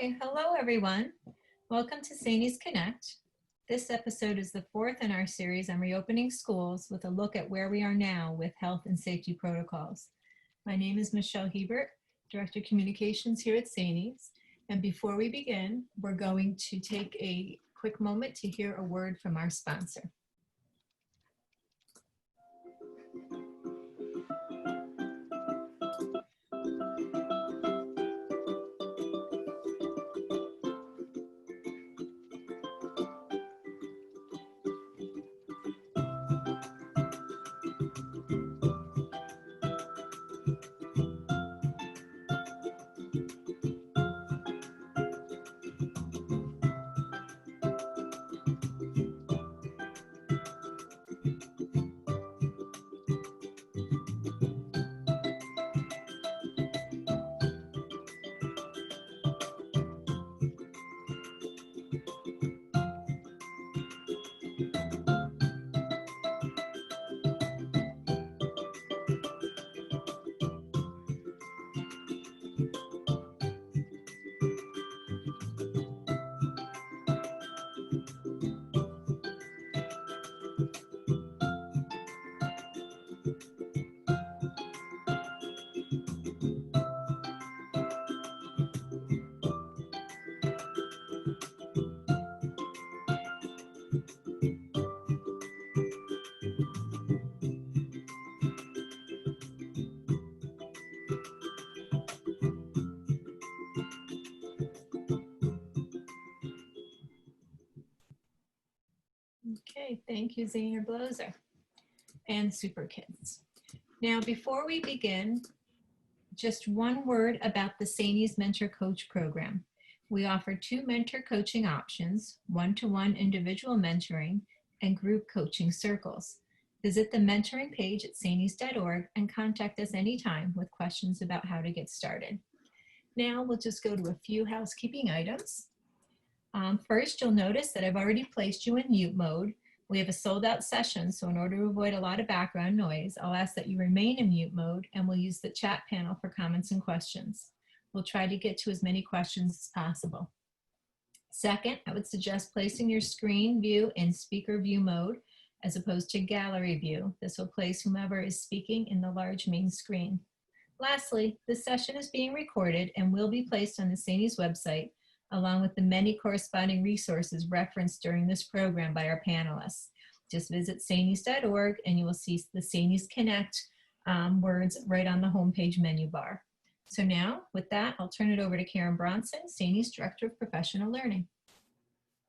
Hi, hello everyone. Welcome to SAANYS Connect. This episode is the fourth in our series on reopening schools with a look at where we are now with health and safety protocols. My name is Michelle Hebert, Director of Communications here at SAANYS. And before we begin, we're going to take a quick moment to hear a word from our sponsor. Okay, thank you, Zainer Bloser and Super Kids. Now, before we begin, just one word about the SAANYS Mentor Coach Program. We offer two mentor coaching options, one-to-one individual mentoring and group coaching circles. Visit the mentoring page at saanys.org and contact us anytime with questions about how to get started. Now we'll just go to a few housekeeping items. First, you'll notice that I've already placed you in mute mode. We have a sold out session, so in order to avoid a lot of background noise, I'll ask that you remain in mute mode and we'll use the chat panel for comments and questions. We'll try to get to as many questions as possible. Second, I would suggest placing your screen view in speaker view mode as opposed to gallery view. This will place whomever is speaking in the large main screen. Lastly, this session is being recorded and will be placed on the SAANYS website along with the many corresponding resources referenced during this program by our panelists. Just visit saanys.org and you will see the SAANYS Connect words right on the homepage menu bar. So now, with that, I'll turn it over to Karen Bronson, SAANYS Director of Professional Learning.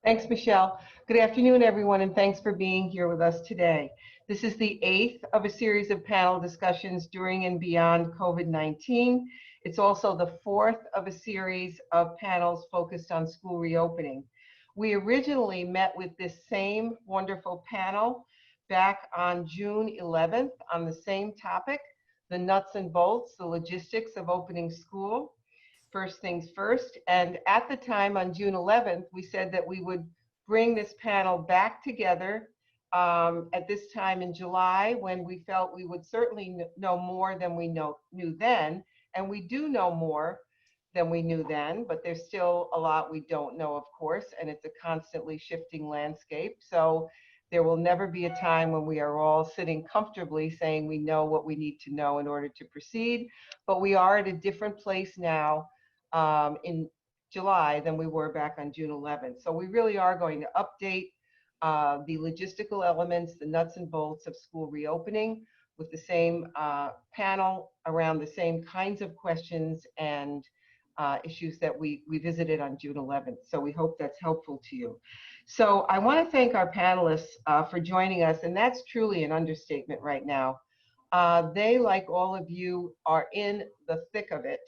Thanks, Michelle. Good afternoon, everyone, and thanks for being here with us today. This is the 8th of a series of panel discussions during and beyond COVID-19. It's also the 4th of a series of panels focused on school reopening. We originally met with this same wonderful panel back on June 11th on the same topic, the nuts and bolts, the logistics of opening school. First things first, and at the time on June 11th, we said that we would bring this panel back together at this time in July when we felt we would certainly know more than we knew then. And we do know more than we knew then, but there's still a lot we don't know, of course, and it's a constantly shifting landscape. So there will never be a time when we are all sitting comfortably saying we know what we need to know in order to proceed, but we are at a different place now in July than we were back on June 11th. So we really are going to update the logistical elements, the nuts and bolts of school reopening, with the same panel around the same kinds of questions and issues that we visited on June 11th. So we hope that's helpful to you. So I want to thank our panelists for joining us, and that's truly an understatement right now. They, like all of you, are in the thick of it,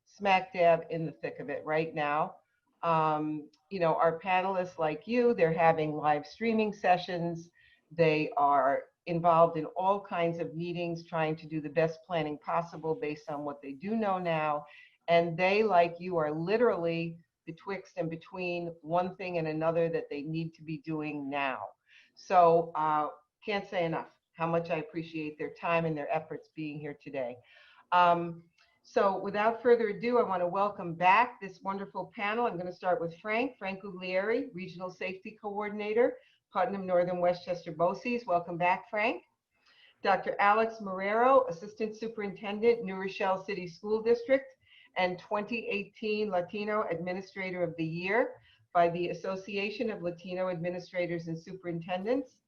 smack dab in the thick of it right now. You know, our panelists, like you, they're having live streaming sessions. They are involved in all kinds of meetings, trying to do the best planning possible based on what they do know now. And they, like you, are literally betwixt and between one thing and another that they need to be doing now. So can't say enough how much I appreciate their time and their efforts being here today. So without further ado, I want to welcome back this wonderful panel. I'm going to start with Frank Guglieri, Regional Safety Coordinator, Putnam Northern Westchester BOCES. Welcome back, Frank. Dr. Alex Marrero, Assistant Superintendent, New Rochelle City School District, and 2018 Latino Administrator of the Year by the Association of Latino Administrators and Superintendents.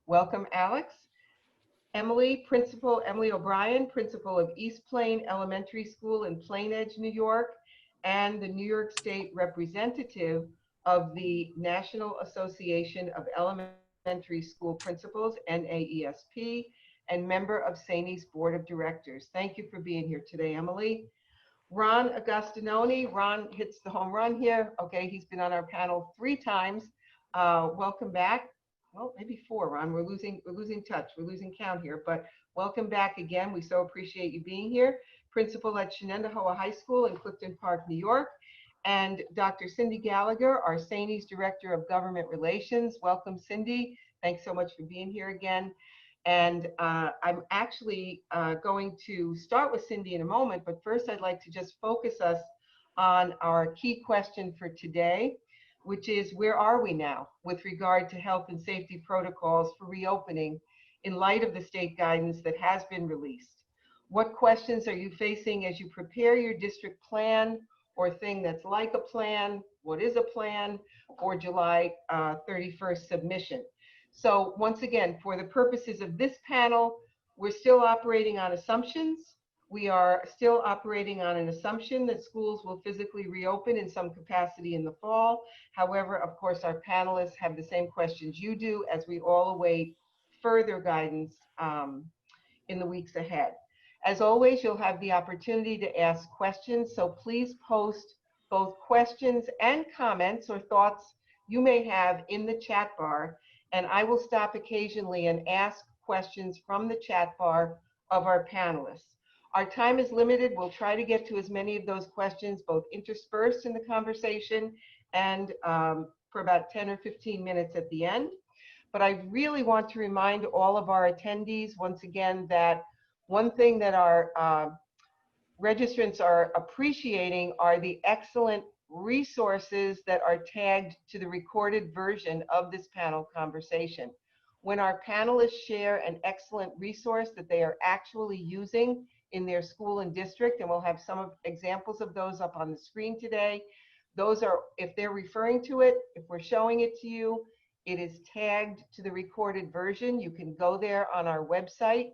Welcome, Alex. Emily O'Brien, Principal of East Plain Elementary School in Plain Edge, New York, and the New York State Representative of the National Association of Elementary School Principals, NAESP, and member of SAANYS Board of Directors. Thank you for being here today, Emily. Ron Agostinoni. Ron hits the home run here. Okay, he's been on our panel 3 times. Welcome back. Well, maybe 4, Ron. We're losing touch. We're losing count here, but welcome back again. We so appreciate you being here. Principal at Shenendehowa High School in Clifton Park, New York. And Dr. Cindy Gallagher, our SAANYS Director of Government Relations. Welcome, Cindy. Thanks so much for being here again. And I'm actually going to start with Cindy in a moment, but first I'd like to just focus us on our key question for today, which is, where are we now with regard to health and safety protocols for reopening in light of the state guidance that has been released? What questions are you facing as you prepare your district plan or thing that's like a plan? What is a plan for July 31st submission? So once again, for the purposes of this panel, we're still operating on assumptions. We are still operating on an assumption that schools will physically reopen in some capacity in the fall. However, of course, our panelists have the same questions you do as we all await further guidance in the weeks ahead. As always, you'll have the opportunity to ask questions, so please post both questions and comments or thoughts you may have in the chat bar, and I will stop occasionally and ask questions from the chat bar of our panelists. Our time is limited. We'll try to get to as many of those questions, both interspersed in the conversation and for about 10 or 15 minutes at the end. But I really want to remind all of our attendees once again that one thing that our registrants are appreciating are the excellent resources that are tagged to the recorded version of this panel conversation. When our panelists share an excellent resource that they are actually using in their school and district, and we'll have some examples of those up on the screen today, those are, if they're referring to it, if we're showing it to you, it is tagged to the recorded version. You can go there on our website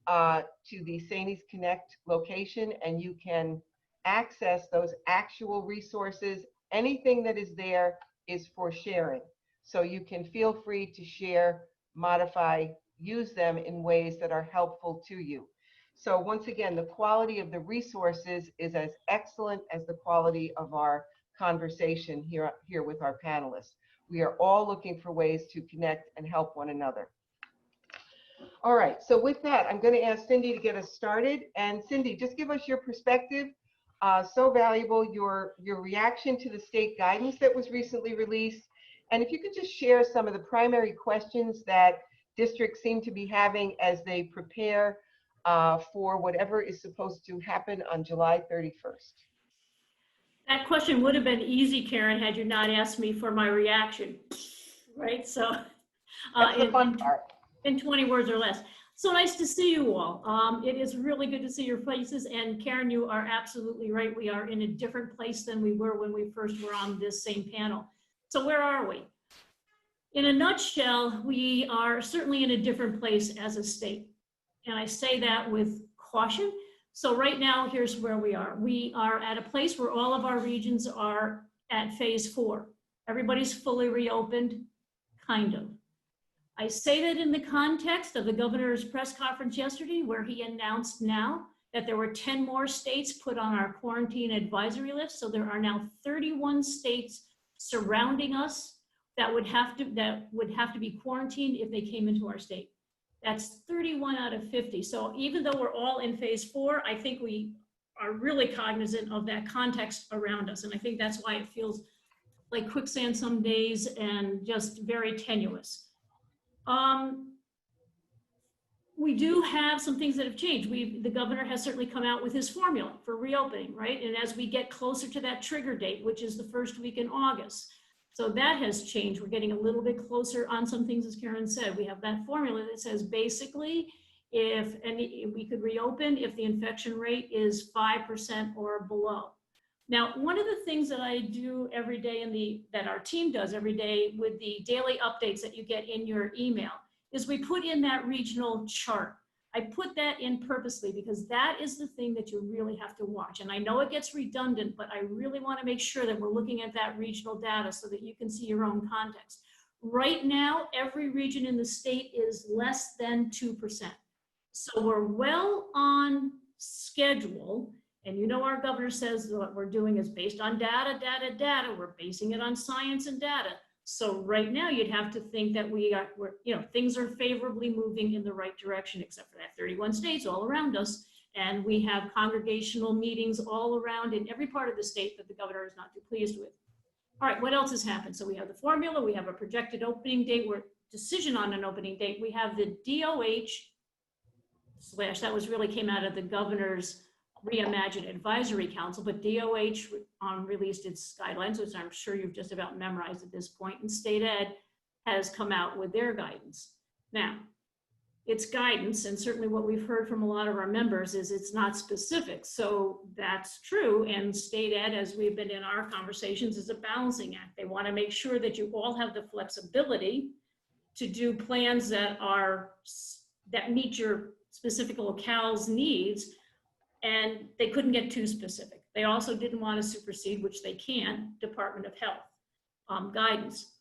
to the SAANYS Connect location, and you can access those actual resources. Anything that is there is for sharing. So you can feel free to share, modify, use them in ways that are helpful to you. So once again, the quality of the resources is as excellent as the quality of our conversation here with our panelists. We are all looking for ways to connect and help one another. All right, so with that, I'm going to ask Cindy to get us started. And Cindy, just give us your perspective. So valuable, your reaction to the state guidance that was recently released. And if you could just share some of the primary questions that districts seem to be having as they prepare for whatever is supposed to happen on July 31st. That question would have been easy, Karen, had you not asked me for my reaction, right? So that's the fun part. In 20 words or less. So nice to see you all. It is really good to see your faces. And Karen, you are absolutely right. We are in a different place than we were when we first were on this same panel. So where are we? In a nutshell, we are certainly in a different place as a state. And I say that with caution. So right now, here's where we are. We are at a place where all of our regions are at phase 4. Everybody's fully reopened, kind of. I say that in the context of the governor's press conference yesterday, where he announced now that there were 10 more states put on our quarantine advisory list. So there are now 31 states surrounding us that would have to be quarantined if they came into our state. That's 31 out of 50. So even though we're all in phase 4, I think we are really cognizant of that context around us. And I think that's why it feels like quicksand some days and just very tenuous. we do have some things that have changed. The governor has certainly come out with his formula for reopening, right? And as we get closer to that trigger date, which is the first week in August, so that has changed. We're getting a little bit closer on some things, as Karen said. We have that formula that says basically if we could reopen if the infection rate is 5% or below. Now, one of the things that I do every day that our team does every day with the daily updates that you get in your email is we put in that regional chart. I put that in purposely because that is the thing that you really have to watch. And I know it gets redundant, but I really want to make sure that we're looking at that regional data so that you can see your own context. Right now, every region in the state is less than 2%. So we're well on schedule. And you know, our governor says what we're doing is based on data. We're basing it on science and data. So right now you'd have to think that things are favorably moving in the right direction, except for that 31 states all around us. And we have congregational meetings all around in every part of the state that the governor is not too pleased with. All right, what else has happened? So we have the formula, we have a projected opening date, decision on an opening date. We have the DOH / that was really came out of the governor's Reimagine Advisory Council, but DOH released its guidelines, which I'm sure you've just about memorized at this point, and State Ed has come out with their guidance. Now, it's guidance, and certainly what we've heard from a lot of our members is it's not specific, so that's true, and State Ed, as we've been in our conversations, is a balancing act. They want to make sure that you all have the flexibility to do plans that meet your specific locale's needs, and they couldn't get too specific. They also didn't want to supersede, which they can't, Department of Health guidance.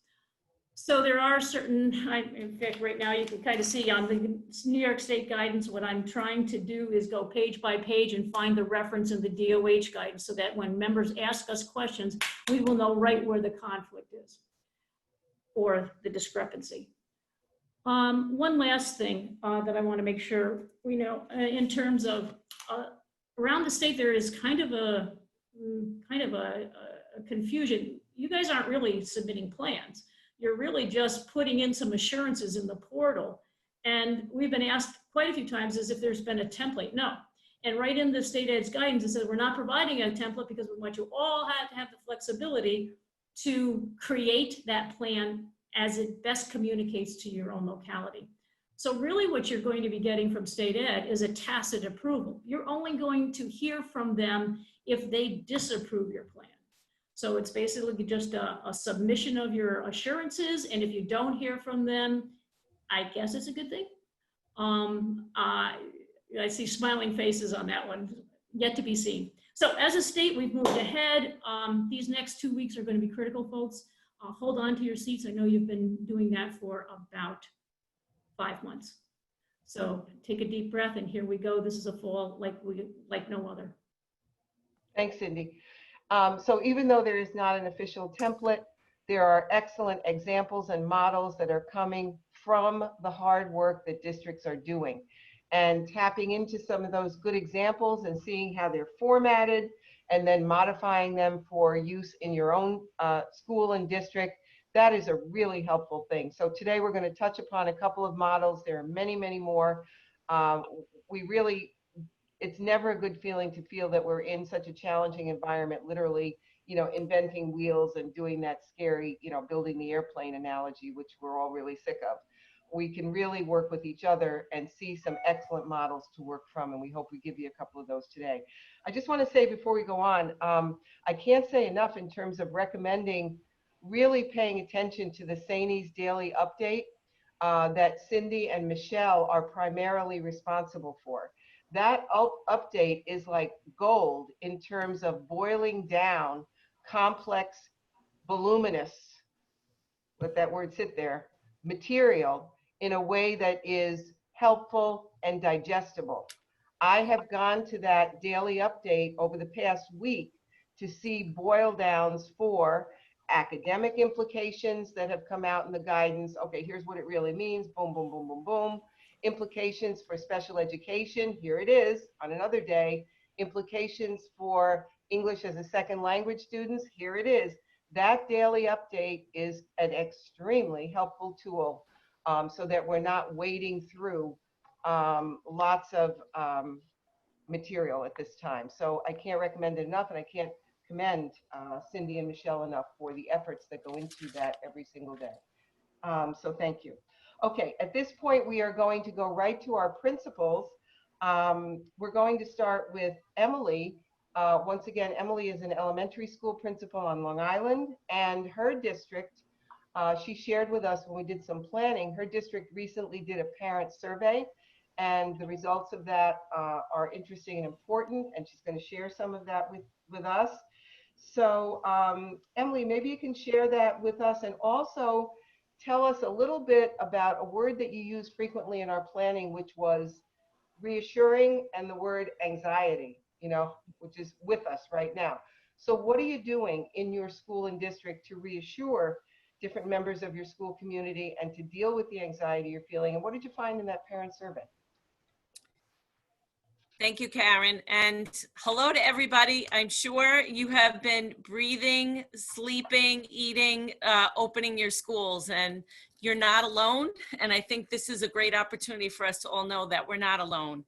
So there are certain, in fact, right now you can kind of see on the New York State guidance, what I'm trying to do is go page by page and find the reference in the DOH guidance so that when members ask us questions, we will know right where the conflict is or the discrepancy. One last thing that I want to make sure we know in terms of around the state, there is kind of a confusion. You guys aren't really submitting plans. You're really just putting in some assurances in the portal. And we've been asked quite a few times as if there's been a template. No. And right in the State Ed's guidance, it says we're not providing a template because we want you all to have the flexibility to create that plan as it best communicates to your own locality. So really what you're going to be getting from State Ed is a tacit approval. You're only going to hear from them if they disapprove your plan. So it's basically just a submission of your assurances. And if you don't hear from them, I guess it's a good thing. I see smiling faces on that one, yet to be seen. So as a state, we've moved ahead. These next 2 weeks are going to be critical, folks. Hold on to your seats. I know you've been doing that for about 5 months. So take a deep breath and here we go. This is a fall like no other. Thanks, Cindy. So even though there is not an official template, there are excellent examples and models that are coming from the hard work that districts are doing. And tapping into some of those good examples and seeing how they're formatted and then modifying them for use in your own school and district, that is a really helpful thing. So today we're going to touch upon a couple of models. There are many, many more. It's never a good feeling to feel that we're in such a challenging environment, literally, inventing wheels and doing that scary, building the airplane analogy, which we're all really sick of. We can really work with each other and see some excellent models to work from, and we hope we give you a couple of those today. I just want to say before we go on, I can't say enough in terms of recommending really paying attention to the SAANYS daily update that Cindy and Michelle are primarily responsible for. That update is like gold in terms of boiling down complex, voluminous, let that word sit there, material in a way that is helpful and digestible. I have gone to that daily update over the past week to see boil downs for academic implications that have come out in the guidance. Okay, here's what it really means. Boom, boom, boom, boom, boom. Implications for special education. Here it is on another day. Implications for English as a second language students. Here it is. That daily update is an extremely helpful tool so that we're not wading through lots of material at this time. So I can't recommend it enough, and I can't commend Cindy and Michelle enough for the efforts that go into that every single day. So thank you. Okay, at this point, we are going to go right to our principals. We're going to start with Emily. Once again, Emily is an elementary school principal on Long Island, and her district, she shared with us when we did some planning, her district recently did a parent survey, and the results of that are interesting and important, and she's going to share some of that with us. So Emily, maybe you can share that with us, and also tell us a little bit about a word that you use frequently in our planning, which was reassuring, and the word anxiety, which is with us right now. So what are you doing in your school and district to reassure different members of your school community and to deal with the anxiety you're feeling? And what did you find in that parent survey? Thank you, Karen. And hello to everybody. I'm sure you have been breathing, sleeping, eating, opening your schools, and you're not alone. And I think this is a great opportunity for us to all know that we're not alone.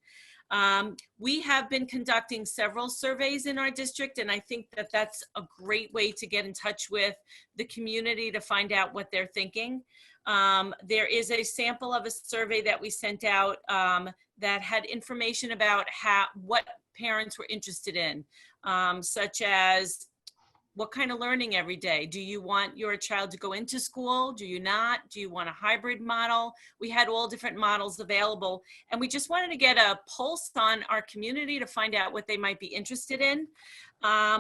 We have been conducting several surveys in our district, and I think that that's a great way to get in touch with the community to find out what they're thinking. There is a sample of a survey that we sent out that had information about what parents were interested in, such as what kind of learning every day. Do you want your child to go into school? Do you not? Do you want a hybrid model? We had all different models available, and we just wanted to get a pulse on our community to find out what they might be interested in.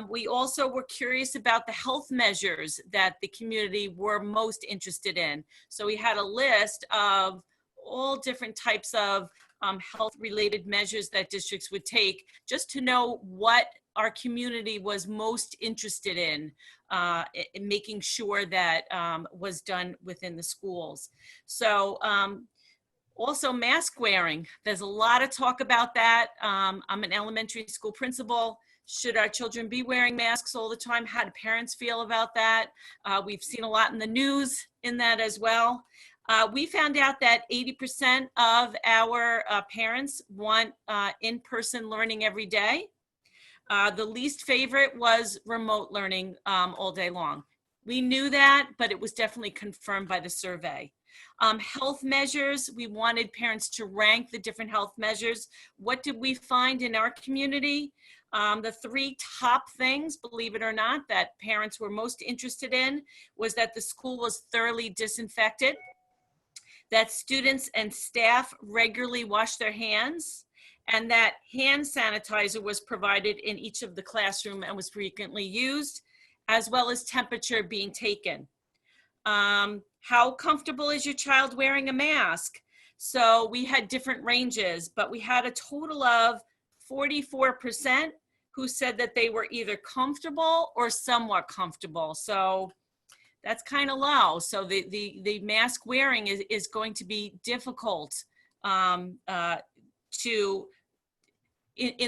We also were curious about the health measures that the community were most interested in. So we had a list of all different types of health-related measures that districts would take, just to know what our community was most interested in making sure that was done within the schools. So also mask wearing, there's a lot of talk about that. I'm an elementary school principal. Should our children be wearing masks all the time? How do parents feel about that? We've seen a lot in the news in that as well. We found out that 80% of our parents want in-person learning every day. The least favorite was remote learning all day long. We knew that, but it was definitely confirmed by the survey. Health measures, we wanted parents to rank the different health measures. What did we find in our community? The three top things, believe it or not, that parents were most interested in was that the school was thoroughly disinfected, that students and staff regularly wash their hands, and that hand sanitizer was provided in each of the classroom and was frequently used, as well as temperature being taken. How comfortable is your child wearing a mask? So we had different ranges, but we had a total of 44% who said that they were either comfortable or somewhat comfortable. So that's kind of low. So the mask wearing is going to be difficult in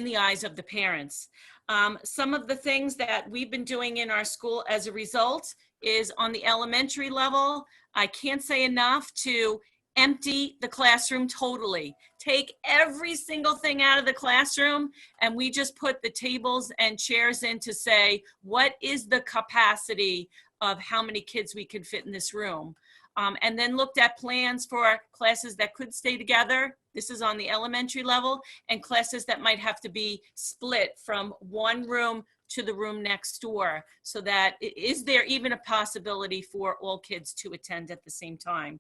the eyes of the parents. Some of the things that we've been doing in our school as a result is on the elementary level. I can't say enough to empty the classroom totally. Take every single thing out of the classroom, and we just put the tables and chairs in to say, what is the capacity of how many kids we could fit in this room? And then looked at plans for classes that could stay together. This is on the elementary level, and classes that might have to be split from one room to the room next door, so that is there even a possibility for all kids to attend at the same time.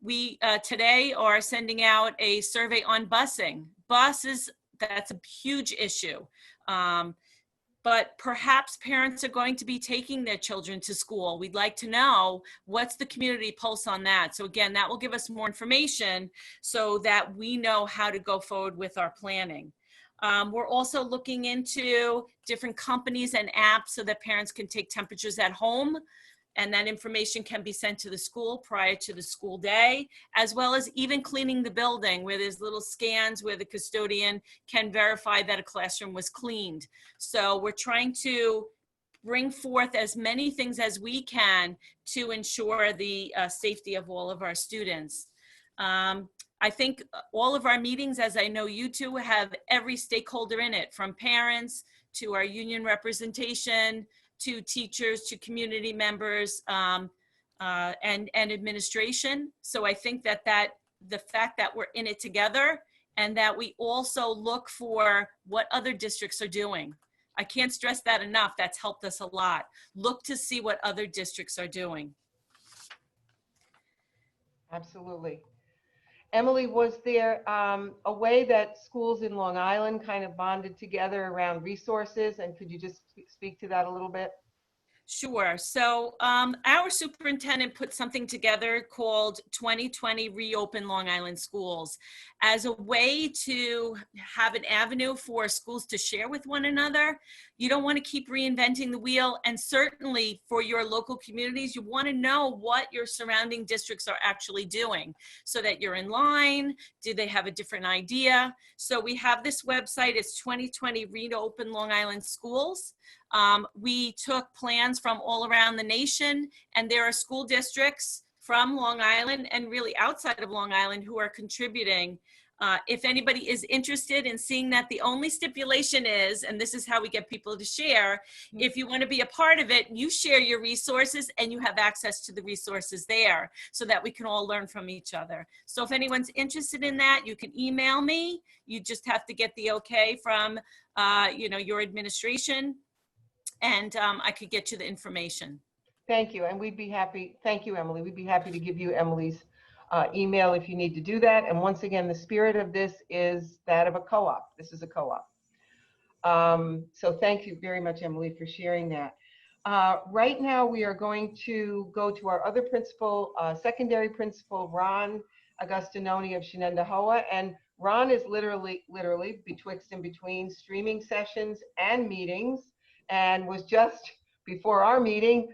We today are sending out a survey on busing. Buses, that's a huge issue. But perhaps parents are going to be taking their children to school. We'd like to know what's the community pulse on that. So again, that will give us more information so that we know how to go forward with our planning. We're also looking into different companies and apps so that parents can take temperatures at home, and that information can be sent to the school prior to the school day, as well as even cleaning the building, where there's little scans where the custodian can verify that a classroom was cleaned. So we're trying to bring forth as many things as we can to ensure the safety of all of our students. I I think all of our meetings, as I know you two, have every stakeholder in it, from parents to our union representation, to teachers, to community members, and administration. So I think that the fact that we're in it together, and that we also look for what other districts are doing. I can't stress that enough. That's helped us a lot. Look to see what other districts are doing. Absolutely. Emily, was there a way that schools in Long Island kind of bonded together around resources? And could you just speak to that a little bit? Sure. So our superintendent put something together called 2020 Reopen Long Island Schools as a way to have an avenue for schools to share with one another. You don't want to keep reinventing the wheel. And certainly for your local communities, you want to know what your surrounding districts are actually doing so that you're in line. Do they have a different idea? So we have this website. It's 2020 Reopen Long Island Schools. We took plans from all around the nation, and there are school districts from Long Island and really outside of Long Island who are contributing. If anybody is interested in seeing that, the only stipulation is, and this is how we get people to share, if you want to be a part of it, you share your resources and you have access to the resources there so that we can all learn from each other. So if anyone's interested in that, you can email me. You just have to get the okay from your administration, and I could get you the information. Thank you. And we'd be happy. Thank you, Emily. We'd be happy to give you Emily's email if you need to do that. And once again, the spirit of this is that of a co-op. This is a co-op. So thank you very much, Emily, for sharing that. Right now, we are going to go to our other principal, secondary principal, Ron Agostinoni of Shenendehowa. And Ron is literally betwixt and between streaming sessions and meetings, and was just before our meeting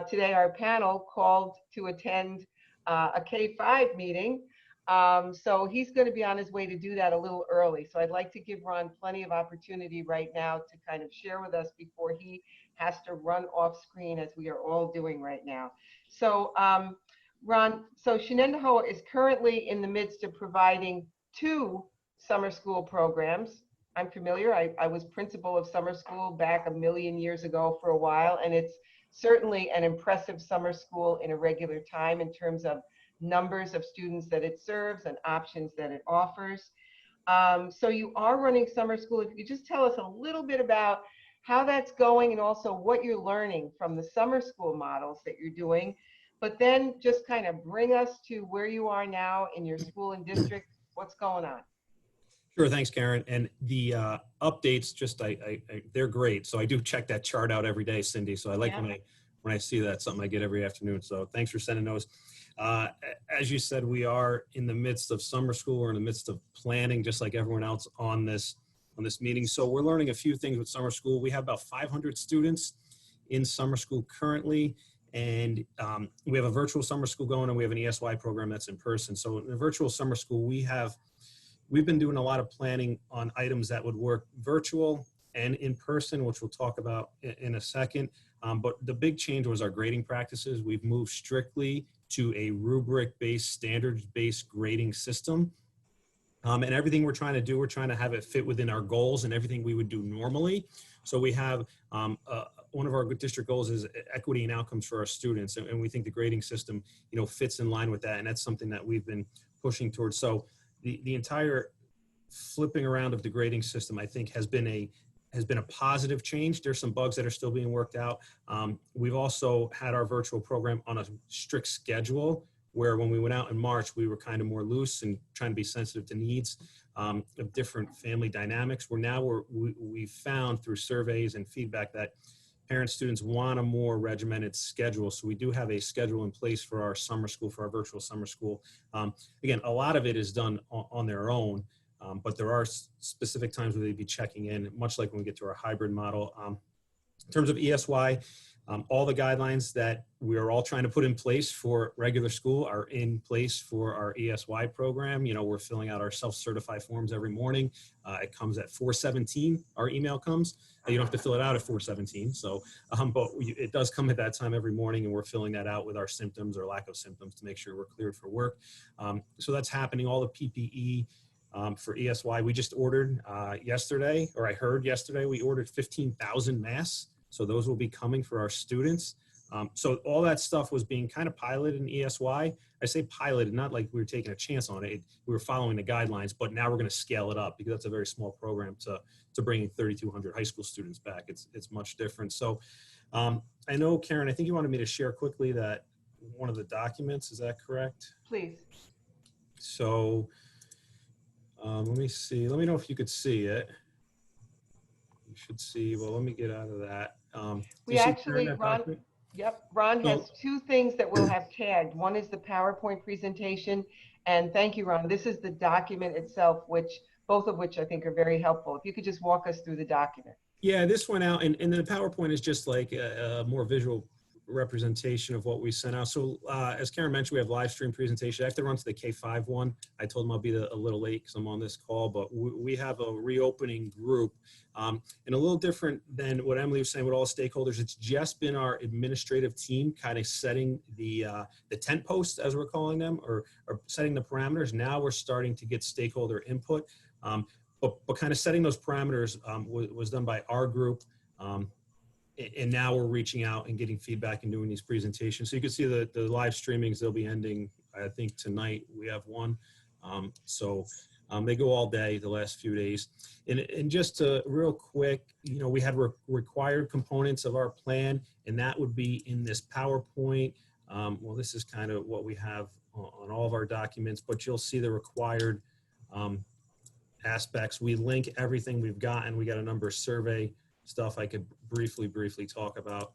today, our panel called to attend a K-5 meeting. So he's going to be on his way to do that a little early. So I'd like to give Ron plenty of opportunity right now to kind of share with us before he has to run off screen, as we are all doing right now. So Ron, so Shenendehowa is currently in the midst of providing 2 summer school programs. I'm familiar. I was principal of summer school back a million years ago for a while, and it's certainly an impressive summer school in a regular time in terms of numbers of students that it serves and options that it offers. So you are running summer school. If you could just tell us a little bit about how that's going and also what you're learning from the summer school models that you're doing, but then just kind of bring us to where you are now in your school and district. What's going on? Sure, thanks, Karen. And the updates, they're great. So I do check that chart out every day, Cindy. So I like when I see that, something I get every afternoon. So thanks for sending those. As you said, we are in the midst of summer school. We're in the midst of planning, just like everyone else on this meeting. So we're learning a few things with summer school. We have about 500 students in summer school currently. And we have a virtual summer school going, and we have an ESY program that's in person. So in the virtual summer school, we've been doing a lot of planning on items that would work virtual and in person, which we'll talk about in a second. But the big change was our grading practices. We've moved strictly to a rubric-based, standards-based grading system. And everything we're trying to do, we're trying to have it fit within our goals and everything we would do normally. So we have one of our district goals is equity and outcomes for our students. And we think the grading system, fits in line with that. And that's something that we've been pushing towards. So the entire flipping around of the grading system, I think, has been a positive change. There's some bugs that are still being worked out. We've also had our virtual program on a strict schedule, where when we went out in March, we were kind of more loose and trying to be sensitive to needs of different family dynamics. We've found through surveys and feedback that parents, students want a more regimented schedule. So we do have a schedule in place for our summer school, for our virtual summer school. Again, a lot of it is done on their own, but there are specific times where they'd be checking in, much like when we get to our hybrid model. In terms of ESY, all the guidelines that we are all trying to put in place for regular school are in place for our ESY program. You know, we're filling out our self-certify forms every morning. It comes at 4:17, our email comes. You don't have to fill it out at 4:17. So, but it does come at that time every morning, and we're filling that out with our symptoms or lack of symptoms to make sure we're cleared for work. So that's happening. All the PPE for ESY, we just ordered yesterday, or I heard yesterday, we ordered 15,000 masks. So those will be coming for our students. So all that stuff was being kind of piloted in ESY. I say piloted, not like we were taking a chance on it. We were following the guidelines, but now we're going to scale it up because that's a very small program to bringing 3,200 high school students back. It's much different. So I know, Karen, I think you wanted me to share quickly that one of the documents, is that correct? Please. So let me see. Let me know if you could see it. You should see. Well, let me get out of that. We actually, Ron, yep, Ron has two things that we'll have tagged. One is the PowerPoint presentation, and thank you, Ron. This is the document itself, both of which I think are very helpful. If you could just walk us through the document. Yeah, this went out, and the PowerPoint is just like a more visual representation of what we sent out. So as Karen mentioned, we have live stream presentation. I have to run to the K-5 one. I told them I'll be a little late because I'm on this call, but we have a reopening group, and a little different than what Emily was saying with all stakeholders. It's just been our administrative team kind of setting the tent posts, as we're calling them, or setting the parameters. Now we're starting to get stakeholder input, but kind of setting those parameters was done by our group. And now we're reaching out and getting feedback and doing these presentations. So you can see the live streamings, they'll be ending, I think, tonight. We have one. They go all day, the last few days. And just real quick, you know, we had required components of our plan, and that would be in this PowerPoint. Well, this is kind of what we have on all of our documents, but you'll see the required aspects. We link everything we've got, and we got a number of survey stuff I could briefly talk about.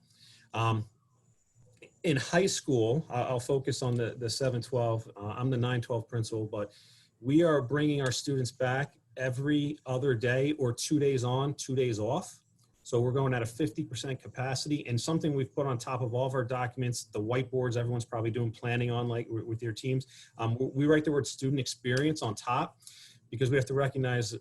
In high school, I'll focus on the 7-12. I'm the 9-12 principal, but we are bringing our students back every other day or 2 days on, 2 days off. So we're going at a 50% capacity, and something we've put on top of all of our documents, the whiteboards everyone's probably doing planning on, like with your teams. We write the word student experience on top, because we have to recognize,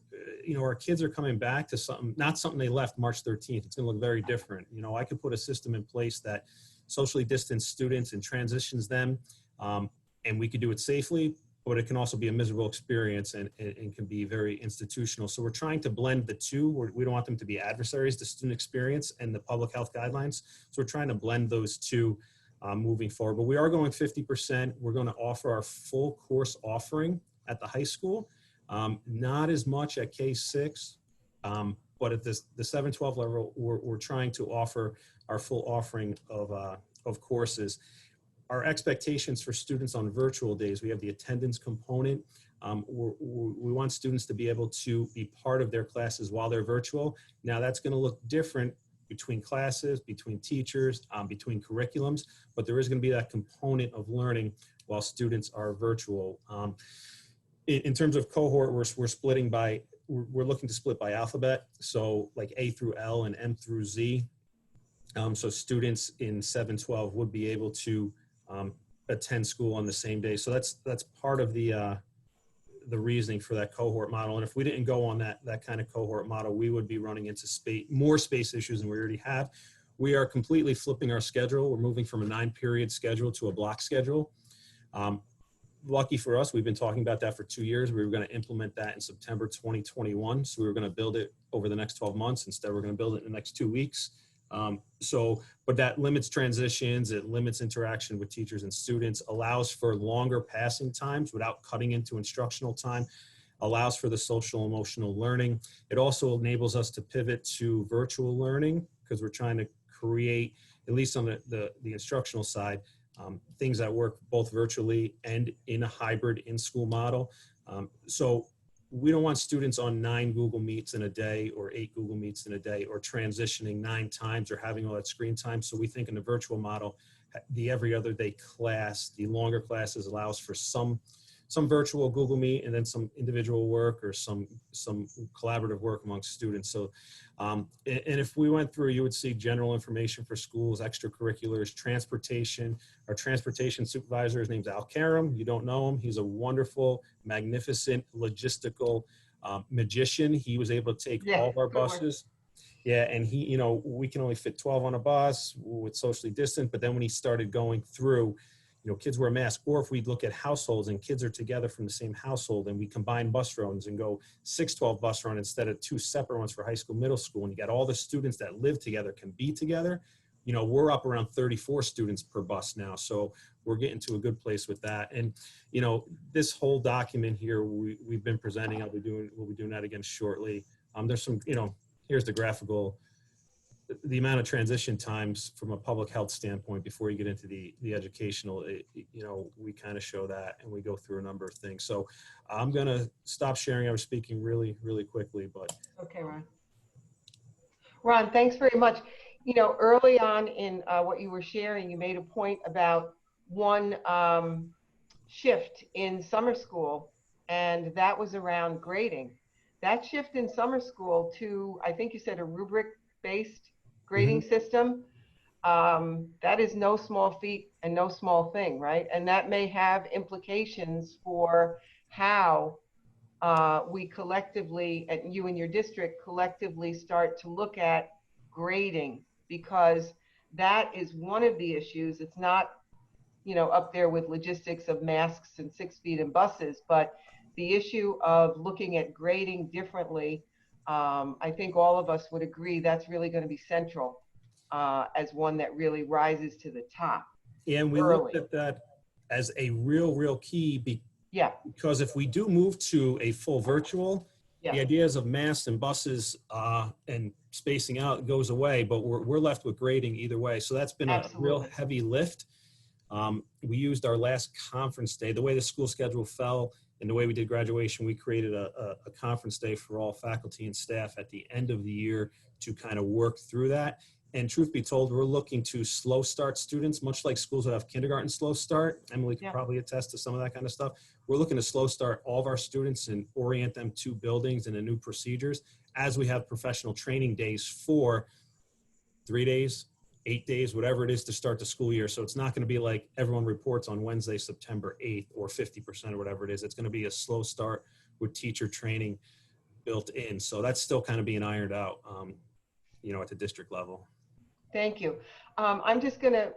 you know, our kids are coming back to something, not something they left March 13th. It's going to look very different. You know, I could put a system in place that socially distanced students and transitions them, and we could do it safely, but it can also be a miserable experience and can be very institutional. So we're trying to blend the two. We don't want them to be adversaries, the student experience and the public health guidelines. So we're trying to blend those two moving forward. But we are going 50%. We're going to offer our full course offering at the high school. Not as much at K-6, but at the 7-12 level, we're trying to offer our full offering of courses. Our expectations for students on virtual days, we have the attendance component. We want students to be able to be part of their classes while they're virtual. Now that's going to look different between classes, between teachers, between curriculums, but there is going to be that component of learning while students are virtual. In terms of cohort, we're splitting by, we're looking to split by alphabet. So like A through L and M through Z. So students in 7-12 would be able to attend school on the same day. So that's part of the reasoning for that cohort model. And if we didn't go on that kind of cohort model, we would be running into more space issues than we already have. We are completely flipping our schedule. We're moving from a 9-period schedule to a block schedule. Lucky for us, we've been talking about that for 2 years. We were going to implement that in September 2021. So we were going to build it over the next 12 months. Instead, we're going to build it in the next 2 weeks. But that limits transitions, it limits interaction with teachers and students, allows for longer passing times without cutting into instructional time, allows for the social emotional learning. It also enables us to pivot to virtual learning because we're trying to create, at least on the instructional side, things that work both virtually and in a hybrid in-school model. So we don't want students on 9 Google Meets in a day or 8 Google Meets in a day or transitioning 9 times or having all that screen time. So we think in the virtual model, the every other day class, the longer classes allows for some some virtual Google Meet, and then some individual work or some collaborative work amongst students. So, and if we went through, you would see general information for schools, extracurriculars, transportation. Our transportation supervisor, his name's Al Karam. You don't know him. He's a wonderful, magnificent, logistical magician. He was able to take all of our good word. buses. Yeah, and he, you know, we can only fit 12 on a bus with socially distant, but then when he started going through, you know, kids wear masks, or if we look at households and kids are together from the same household and we combine bus runs and go 612 bus run instead of 2 separate ones for high school, middle school, and you got all the students that live together can be together, you know, we're up around 34 students per bus now. So we're getting to a good place with that. And, you know, this whole document here, we've been presenting, we'll be doing that again shortly. There's some, you know, here's the graphical, the amount of transition times from a public health standpoint before you get into the educational, you know, we kind of show that and we go through a number of things. So I'm going to stop sharing. I was speaking really, really quickly, but. Okay, Ron. Ron, thanks very much. You know, early on in what you were sharing, you made a point about one shift in summer school, and that was around grading. That shift in summer school to, I think you said, a rubric-based grading system, that is no small feat and no small thing, right? And that may have implications for how we collectively, and you and your district collectively, start to look at grading, because that is one of the issues. It's not, you know, up there with logistics of masks and 6 feet in buses, but the issue of looking at grading differently, I think all of us would agree that's really going to be central as one that really rises to the top. And we looked at that as a real key because if we do move to a full virtual, the ideas of masks and buses and spacing out goes away, but we're left with grading either way. So that's been a real heavy lift. We used our last conference day, the way the school schedule fell and the way we did graduation, we created a conference day for all faculty and staff at the end of the year to kind of work through that. And truth be told, we're looking to slow start students, much like schools that have kindergarten slow start. Emily could probably attest to some of that kind of stuff. We're looking to slow start all of our students and orient them to buildings and the new procedures as we have professional training days for 3 days, 8 days, whatever it is to start the school year. So it's not going to be like everyone reports on Wednesday, September 8th or 50% or whatever it is. It's going to be a slow start with teacher training built in. So that's still kind of being ironed out, you know, at the district level. Thank you. I'm just going to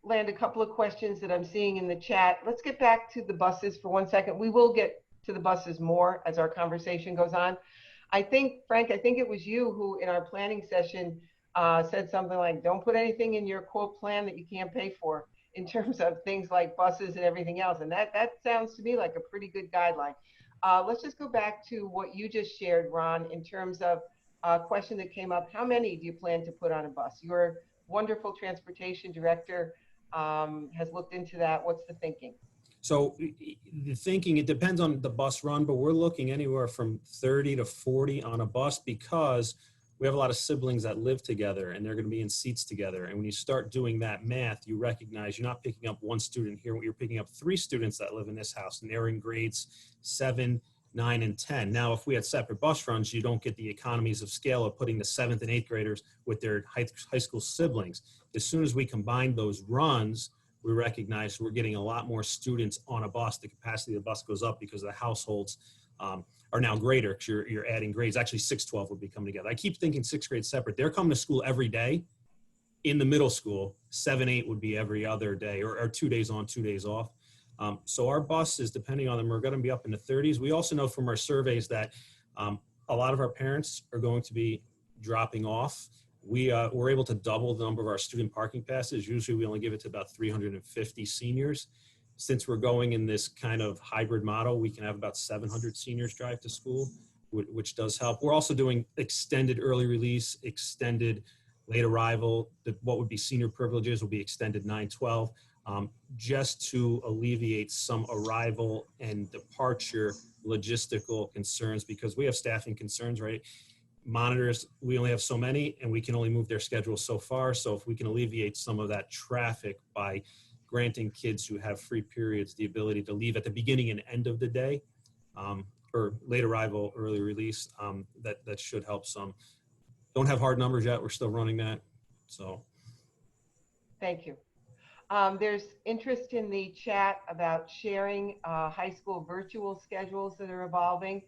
land a couple of questions that I'm seeing in the chat. Let's get back to the buses for 1 second. We will get to the buses more as our conversation goes on. I think, Frank, I think it was you who in our planning session said something like, don't put anything in your quote plan that you can't pay for in terms of things like buses and everything else. And that sounds to me like a pretty good guideline. Let's just go back to what you just shared, Ron, in terms of a question that came up. How many do you plan to put on a bus? Your wonderful transportation director has looked into that. What's the thinking? So the thinking, it depends on the bus run, but we're looking anywhere from 30 to 40 on a bus because we have a lot of siblings that live together and they're going to be in seats together. And when you start doing that math, you recognize you're not picking up one student here. You're picking up 3 students that live in this house and they're in grades 7, 9, and 10. Now, if we had separate bus runs, you don't get the economies of scale of putting the 7th and 8th graders with their high school siblings. As soon as we combine those runs, we recognize we're getting a lot more students on a bus. The capacity of the bus goes up because the households are now greater because you're adding grades. Actually, 6-12 would be coming together. I keep thinking 6th grade separate. They're coming to school every day. In the middle school, 7-8 would be every other day or 2 days on, 2 days off. So our buses, depending on them, are going to be up in the 30s. We also know from our surveys that a lot of our parents are going to be dropping off. We're able to double the number of our student parking passes. Usually we only give it to about 350 seniors. Since we're going in this kind of hybrid model, we can have about 700 seniors drive to school, which does help. We're also doing extended early release, extended late arrival. What would be senior privileges will be extended 9-12, just to alleviate some arrival and departure logistical concerns because we have staffing concerns, right? Monitors, we only have so many and we can only move their schedule so far. So if we can alleviate some of that traffic by granting kids who have free periods the ability to leave at the beginning and end of the day, or late arrival, early release. That should help some. Don't have hard numbers yet. We're still running that. So. Thank you. There's interest in the chat about sharing high school virtual schedules that are evolving.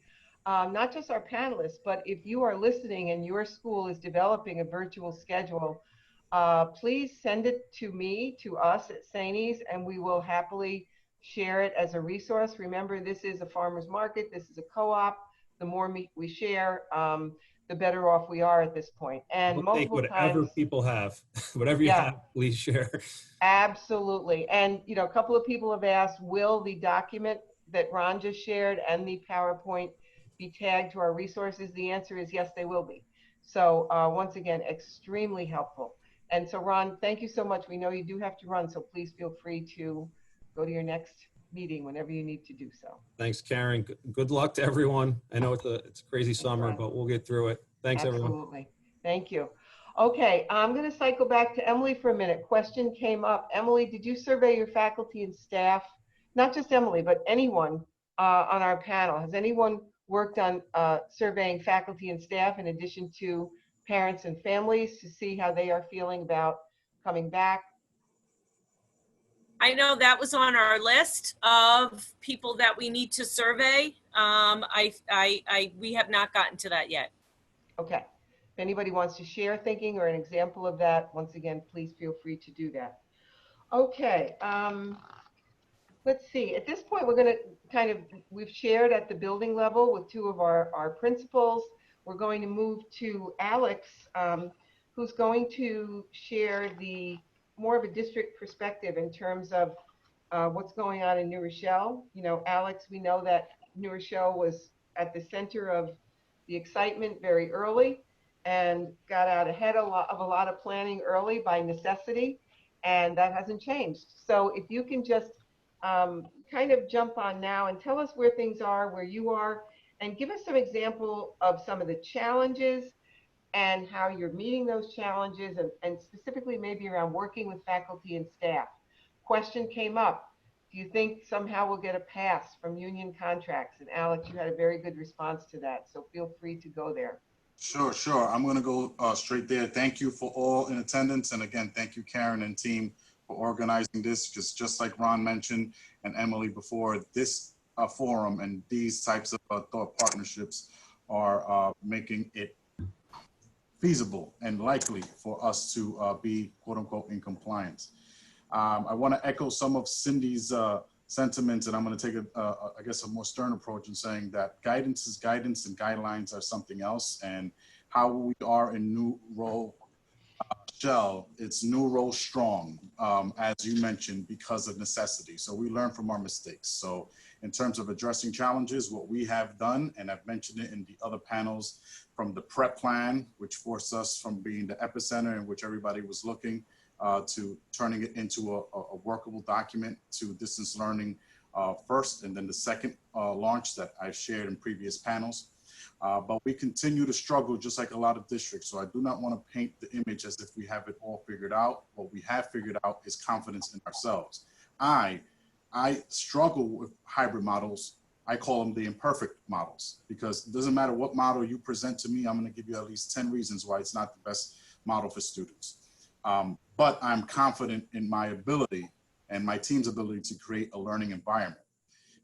Not just our panelists, but if you are listening and your school is developing a virtual schedule, please send it to me, to us at SAANYS, and we will happily share it as a resource. Remember, this is a farmer's market. This is a co-op. The more we share, the better off we are at this point. And We'll take multiple whatever times, people have, whatever you have, please share. absolutely. And a couple of people have asked, will the document that Ron just shared and the PowerPoint be tagged to our resources? The answer is yes, they will be. So once again, extremely helpful. And so Ron, thank you so much. We know you do have to run, so please feel free to go to your next meeting whenever you need to do so. Thanks, Karen. Good luck to everyone. I know it's a crazy summer, but we'll get through it. Thanks, everyone. Absolutely. Thank you. Okay, I'm going to cycle back to Emily for a minute. Question came up. Emily, did you survey your faculty and staff? Not just Emily, but anyone on our panel. Has anyone worked on surveying faculty and staff in addition to parents and families to see how they are feeling about coming back? I know that was on our list of people that we need to survey. We have not gotten to that yet. Okay. If anybody wants to share thinking or an example of that, once again, please feel free to do that. Okay. Let's see. At this point, we're going to we've shared at the building level with two of our principals. We're going to move to Alex, who's going to share more of a district perspective in terms of what's going on in New Rochelle. Alex, we know that New Rochelle was at the center of the excitement very early and got out ahead of a lot of planning early by necessity, and that hasn't changed. So if you can just kind of jump on now and tell us where things are, where you are, and give us some example of some of the challenges and how you're meeting those challenges, and specifically maybe around working with faculty and staff. Question came up. Do you think somehow we'll get a pass from union contracts? And Alex, you had a very good response to that, so feel free to go there. Sure. I'm going to go straight there. Thank you for all in attendance. And again, thank you, Karen and team, for organizing this. Just like Ron mentioned and Emily before, this forum and these types of thought partnerships are making it feasible and likely for us to be, quote unquote, in compliance. I want to echo some of Cindy's sentiments, and I'm going to take I guess a more stern approach in saying that guidance is guidance and guidelines are something else. And how we are in New Rochelle, it's New Rochelle strong, as you mentioned, because of necessity. So we learn from our mistakes. So in terms of addressing challenges, what we have done, and I've mentioned it in the other panels, from the prep plan, which forced us from being the epicenter in which everybody was looking, to turning it into a workable document, to distance learning first, and then the second launch that I've shared in previous panels. But we continue to struggle just like a lot of districts. So I do not want to paint the image as if we have it all figured out. What we have figured out is confidence in ourselves. I struggle with hybrid models. I call them the imperfect models, because it doesn't matter what model you present to me, I'm going to give you at least 10 reasons why it's not the best model for students. But I'm confident in my ability and my team's ability to create a learning environment,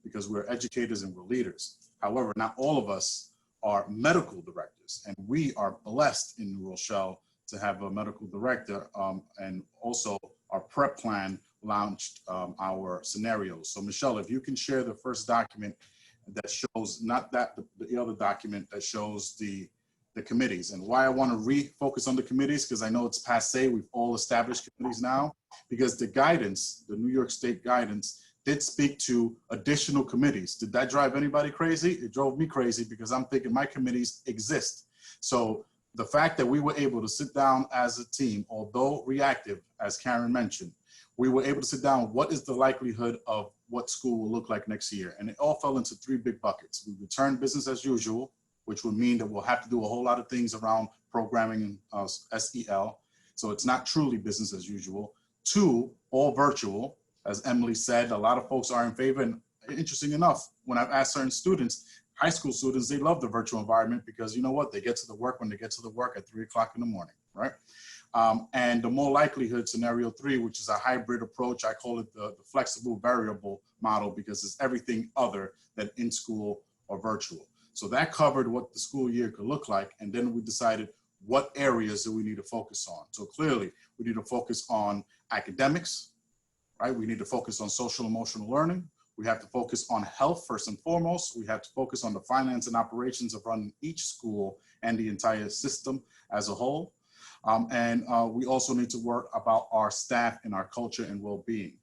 because we're educators and we're leaders. However, not all of us are medical directors, and we are blessed in New Rochelle to have a medical director, and also our prep plan launched our scenarios. So Michelle, if you can share the first document that shows, not that, the other document that shows the committees. And why I want to refocus on the committees, because I know it's passé, we've all established committees now, because the guidance, the New York State guidance, did speak to additional committees. Did that drive anybody crazy? It drove me crazy, because I'm thinking my committees exist. So the fact that we were able to sit down as a team, although reactive, as Karen mentioned, we were able to sit down, what is the likelihood of what school will look like next year? And it all fell into 3 big buckets. We returned business as usual, which would mean that we'll have to do a whole lot of things around programming and SEL. So it's not truly business as usual. 2, all virtual. As Emily said, a lot of folks are in favor, and interesting enough, when I've asked certain students, high school students, they love the virtual environment because you know what? They get to the work when they get to the work at 3 o'clock in the morning, right? And the more likelihood, scenario 3, which is a hybrid approach, I call it the flexible variable model because it's everything other than in school or virtual. So that covered what the school year could look like. And then we decided what areas do we need to focus on. So clearly we need to focus on academics, right? We need to focus on social emotional learning. We have to focus on health first and foremost. We have to focus on the finance and operations of running each school and the entire system as a whole. We also need to work about our staff and our culture and well-being.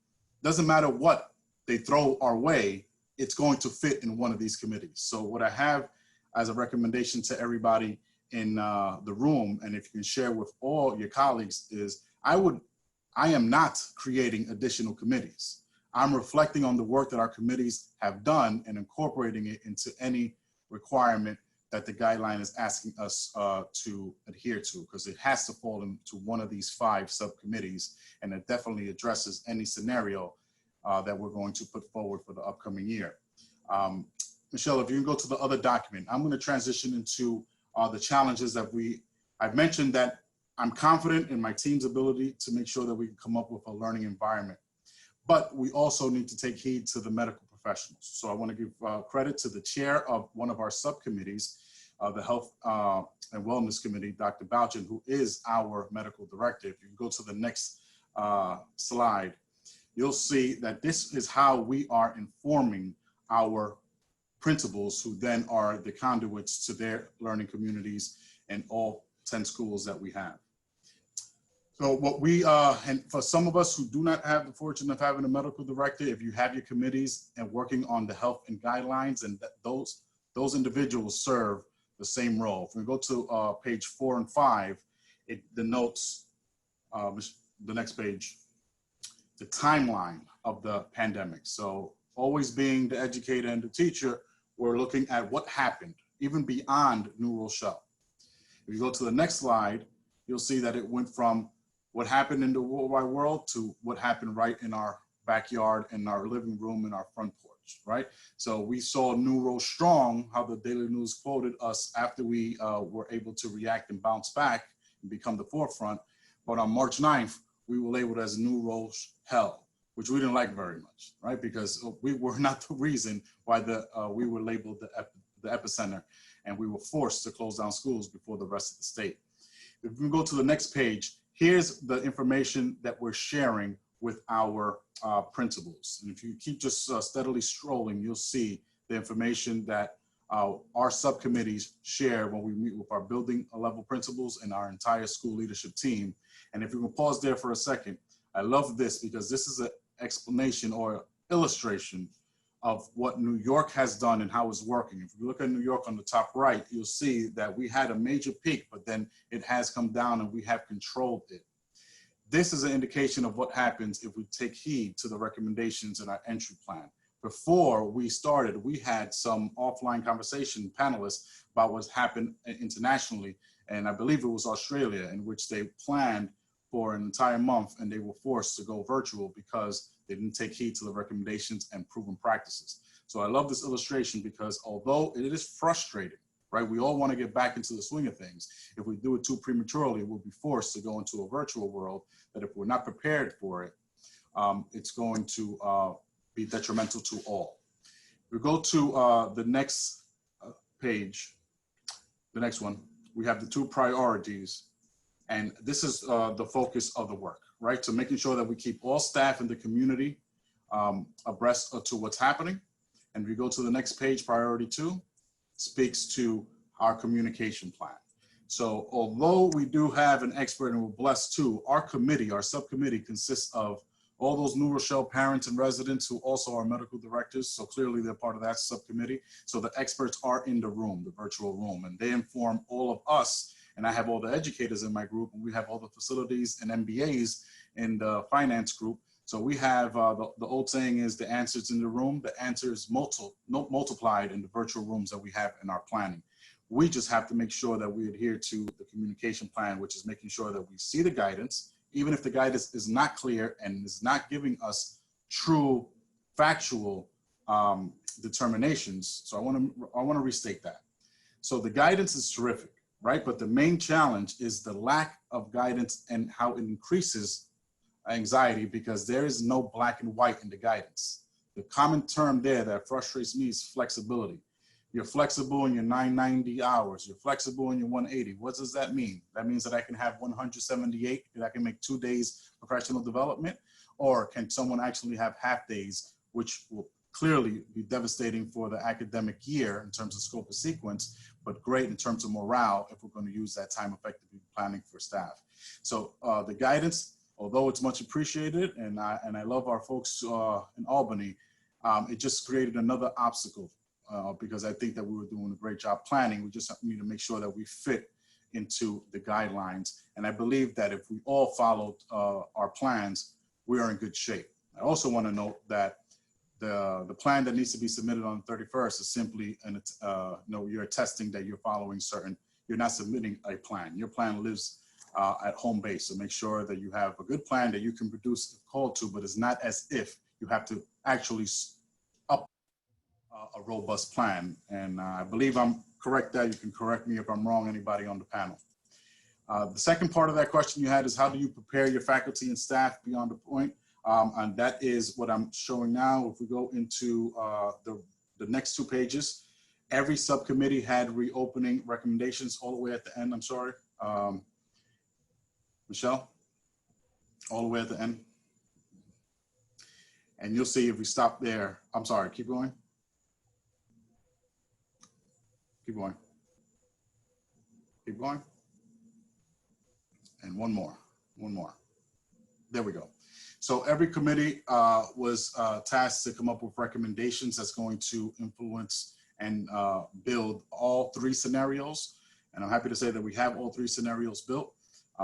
Doesn't matter what they throw our way, it's going to fit in one of these committees. So what I have as a recommendation to everybody in the room, and if you can share with all your colleagues, is I am not creating additional committees. I'm reflecting on the work that our committees have done and incorporating it into any requirement that the guideline is asking us to adhere to, because it has to fall into one of these 5 subcommittees, and it definitely addresses any scenario that we're going to put forward for the upcoming year. Michelle, if you can go to the other document, I'm going to transition into the challenges that I've mentioned that I'm confident in my team's ability to make sure that we can come up with a learning environment. But we also need to take heed to the medical professionals. So I want to give credit to the chair of one of our subcommittees, the Health and Wellness Committee, Dr. Balchin, who is our medical director. If you go to the next slide, you'll see that this is how we are informing our principals, who then are the conduits to their learning communities in all 10 schools that we have. So what and for some of us who do not have the fortune of having a medical director, if you have your committees and working on the health and guidelines, and those individuals serve the same role. If we go to page 4 and 5, it denotes, the next page, the timeline of the pandemic. So always being the educator and the teacher, we're looking at what happened, even beyond New Rochelle. If you go to the next slide, you'll see that it went from what happened in the worldwide world to what happened right in our backyard, in our living room, in our front porch, right? So we saw New Rochelle strong, how the Daily News quoted us after we were able to react and bounce back and become the forefront. But on March 9th, we were labeled as New Rochelle hell, which we didn't like very much, right? Because we were not the reason why we were labeled the epicenter, and we were forced to close down schools before the rest of the state. If we go to the next page, here's the information that we're sharing with our principals. And if you keep just steadily scrolling, you'll see the information that our subcommittees share when we meet with our building level principals and our entire school leadership team. And if you can pause there for a second, I love this because this is an explanation or illustration of what New York has done and how it's working. If you look at New York on the top right, you'll see that we had a major peak, but then it has come down and we have controlled it. This is an indication of what happens if we take heed to the recommendations in our entry plan. Before we started, we had some offline conversation panelists about what's happened internationally. And I believe it was Australia, in which they planned for an entire month and they were forced to go virtual because they didn't take heed to the recommendations and proven practices. So I love this illustration because although it is frustrating, right? We all want to get back into the swing of things. If we do it too prematurely, we'll be forced to go into a virtual world that if we're not prepared for it, it's going to be detrimental to all. We go to the next page, the next one. We have the 2 priorities, and this is the focus of the work, right? So making sure that we keep all staff in the community abreast to what's happening. And we go to the next page, priority 2, speaks to our communication plan. So although we do have an expert and we're blessed too, our committee, our subcommittee consists of all those New Rochelle parents and residents who also are medical directors. So clearly they're part of that subcommittee. So the experts are in the room, the virtual room, and they inform all of us. And I have all the educators in my group, and we have all the facilities and MBAs in the finance group. So we have, the old saying is the answers in the room, the answers multiplied in the virtual rooms that we have in our planning. We just have to make sure that we adhere to the communication plan, which is making sure that we see the guidance, even if the guidance is not clear and is not giving us true factual determinations. So I want to restate that. So the guidance is terrific, right? But the main challenge is the lack of guidance and how it increases anxiety, because there is no black and white in the guidance. The common term there that frustrates me is flexibility. You're flexible in your 990 hours. You're flexible in your 180. What does that mean? That means that I can have 178, that I can make 2 days professional development, or can someone actually have half days, which will clearly be devastating for the academic year in terms of scope and sequence, but great in terms of morale if we're going to use that time effectively planning for staff. So the guidance, although it's much appreciated, and I love our folks in Albany, it just created another obstacle because I think that we were doing a great job planning. We just need to make sure that we fit into the guidelines. And I believe that if we all followed our plans, we are in good shape. I also want to note that the plan that needs to be submitted on the 31st is simply, you're attesting that you're following certain, you're not submitting a plan. Your plan lives at home base. So make sure that you have a good plan that you can produce if called to, but it's not as if you have to actually up a robust plan. And I believe I'm correct there. You can correct me if I'm wrong, anybody on the panel. The second part of that question you had is, how do you prepare your faculty and staff beyond the point? And that is what I'm showing now. If we go into the next 2 pages, every subcommittee had reopening recommendations all the way at the end. I'm sorry. Michelle, all the way at the end. And you'll see if we stop there. I'm sorry, keep going. Keep going. Keep going. And one more. There we go. So every committee was tasked to come up with recommendations that's going to influence and build all 3 scenarios. And I'm happy to say that we have all 3 scenarios built.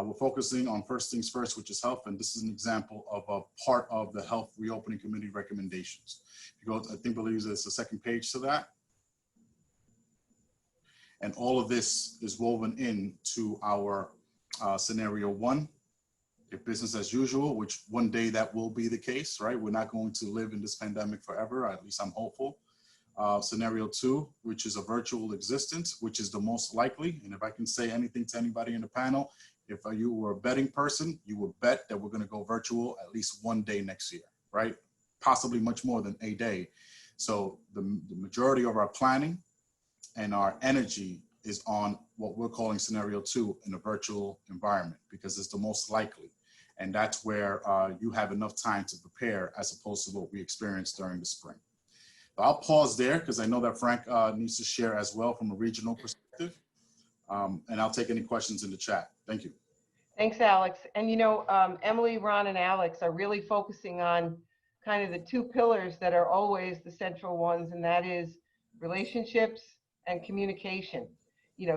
We're focusing on first things first, which is health. And this is an example of a part of the health reopening committee recommendations. If you go, I believe it's the second page to that. And all of this is woven into our scenario 1. If business as usual, which one day that will be the case, right? We're not going to live in this pandemic forever, at least I'm hopeful. Scenario 2, which is a virtual existence, which is the most likely. And if I can say anything to anybody in the panel, if you were a betting person, you would bet that we're going to go virtual at least one day next year, right? Possibly much more than a day. So the majority of our planning and our energy is on what we're calling scenario 2 in a virtual environment, because it's the most likely. And that's where you have enough time to prepare as opposed to what we experienced during the spring. So I'll pause there because I know that Frank needs to share as well from a regional perspective. And I'll take any questions in the chat. Thank you. Thanks, Alex. And Emily, Ron, and Alex are really focusing on kind of the 2 pillars that are always the central ones, and that is relationships and communication.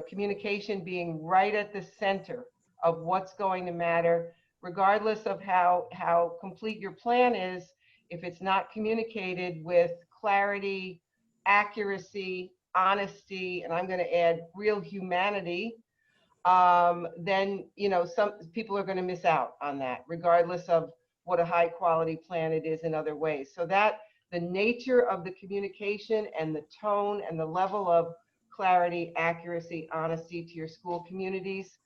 Communication being right at the center of what's going to matter, regardless of how complete your plan is. If it's not communicated with clarity, accuracy, honesty, and I'm going to add real humanity, then some people are going to miss out on that, regardless of what a high quality plan it is in other ways. So that the nature of the communication and the tone and the level of clarity, accuracy, honesty to your school communities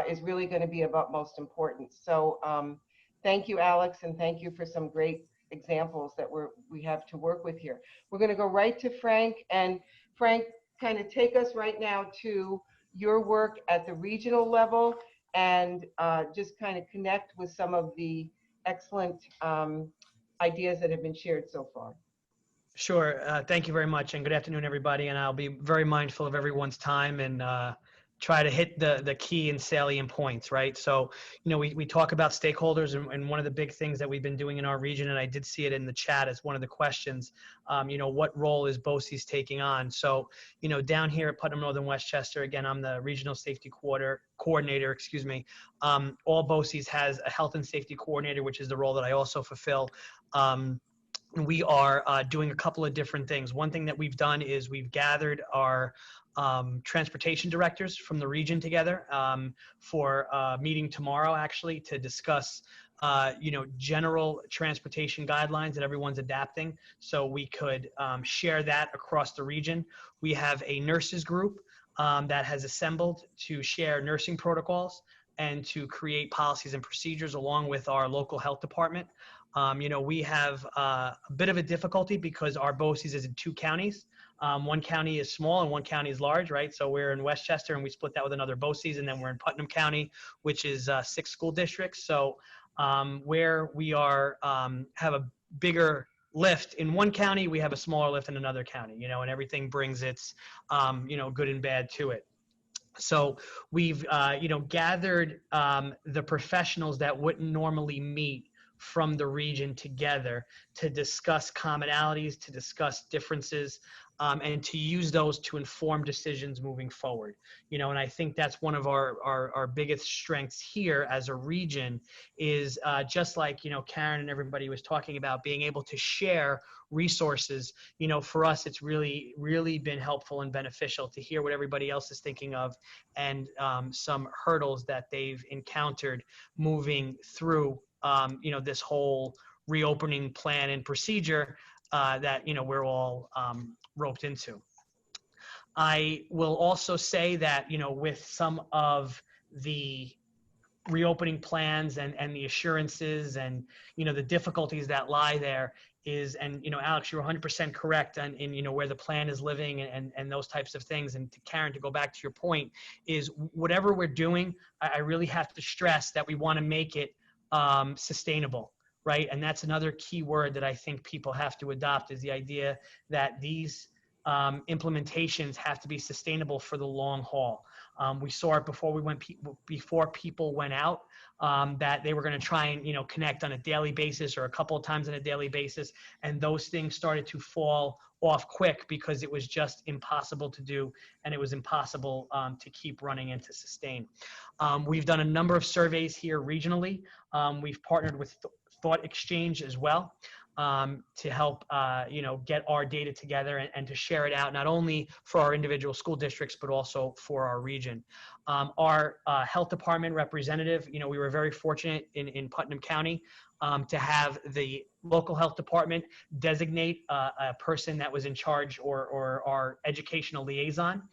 is really going to be of utmost importance. So thank you, Alex, and thank you for some great examples that we have to work with here. We're going to go right to Frank, and Frank, kind of take us right now to your work at the regional level and just kind of connect with some of the excellent ideas that have been shared so far. Sure. Thank you very much, and good afternoon, everybody. And I'll be very mindful of everyone's time and try to hit the key and salient points, right? So, we talk about stakeholders, and one of the big things that we've been doing in our region, and I did see it in the chat as one of the questions, what role is BOCES taking on? So, down here at Putnam Northern Westchester, again, I'm the regional safety coordinator, excuse me. All BOCES has a health and safety coordinator, which is the role that I also fulfill. we are doing a couple of different things. One thing that we've done is we've gathered our transportation directors from the region together for a meeting tomorrow, actually, to discuss general transportation guidelines that everyone's adapting, so we could share that across the region. We have a nurses group that has assembled to share nursing protocols and to create policies and procedures along with our local health department. We have a bit of a difficulty because our BOCES is in 2 counties. One county is small and one county is large, right? So we're in Westchester and we split that with another BOCES, and then we're in Putnam County, which is 6 school districts. So where we are have a bigger lift in one county, we have a smaller lift in another county, and everything brings its good and bad to it. So we've gathered the professionals that wouldn't normally meet from the region together to discuss commonalities, to discuss differences, and to use those to inform decisions moving forward. And I think that's one of our biggest strengths here as a region is just like, Karen and everybody was talking about being able to share resources. For us, it's really, really been helpful and beneficial to hear what everybody else is thinking of and some hurdles that they've encountered moving through this whole reopening plan and procedure that, we're all roped into. I will also say that, with some of the reopening plans and the assurances and, the difficulties that lie there is, and, Alex, you're 100% correct in where the plan is living and those types of things. And to Karen, to go back to your point, is whatever we're doing, I really have to stress that we want to make it sustainable, right? And that's another key word that I think people have to adopt, is the idea that these implementations have to be sustainable for the long haul. We saw it before people went out, that they were going to try and connect on a daily basis or a couple of times on a daily basis, and those things started to fall off quick because it was just impossible to do, and it was impossible to keep running and to sustain. We've done a number of surveys here regionally. We've partnered with Thought Exchange as well to help get our data together and to share it out, not only for our individual school districts, but also for our region. Our health department representative, we were very fortunate in Putnam County to have the local health department designate a person that was in charge or our educational liaison.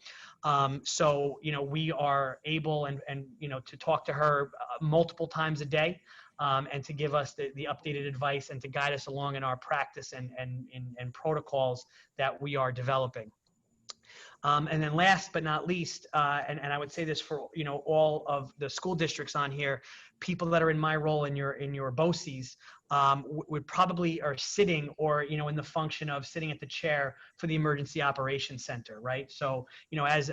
So, we are able and to talk to her multiple times a day. And to give us the updated advice and to guide us along in our practice and protocols that we are developing. And then last but not least, and I would say this for all of the school districts on here, people that are in my role in your BOCES would probably are sitting or in the function of sitting at the chair for the Emergency Operations Center, right? So as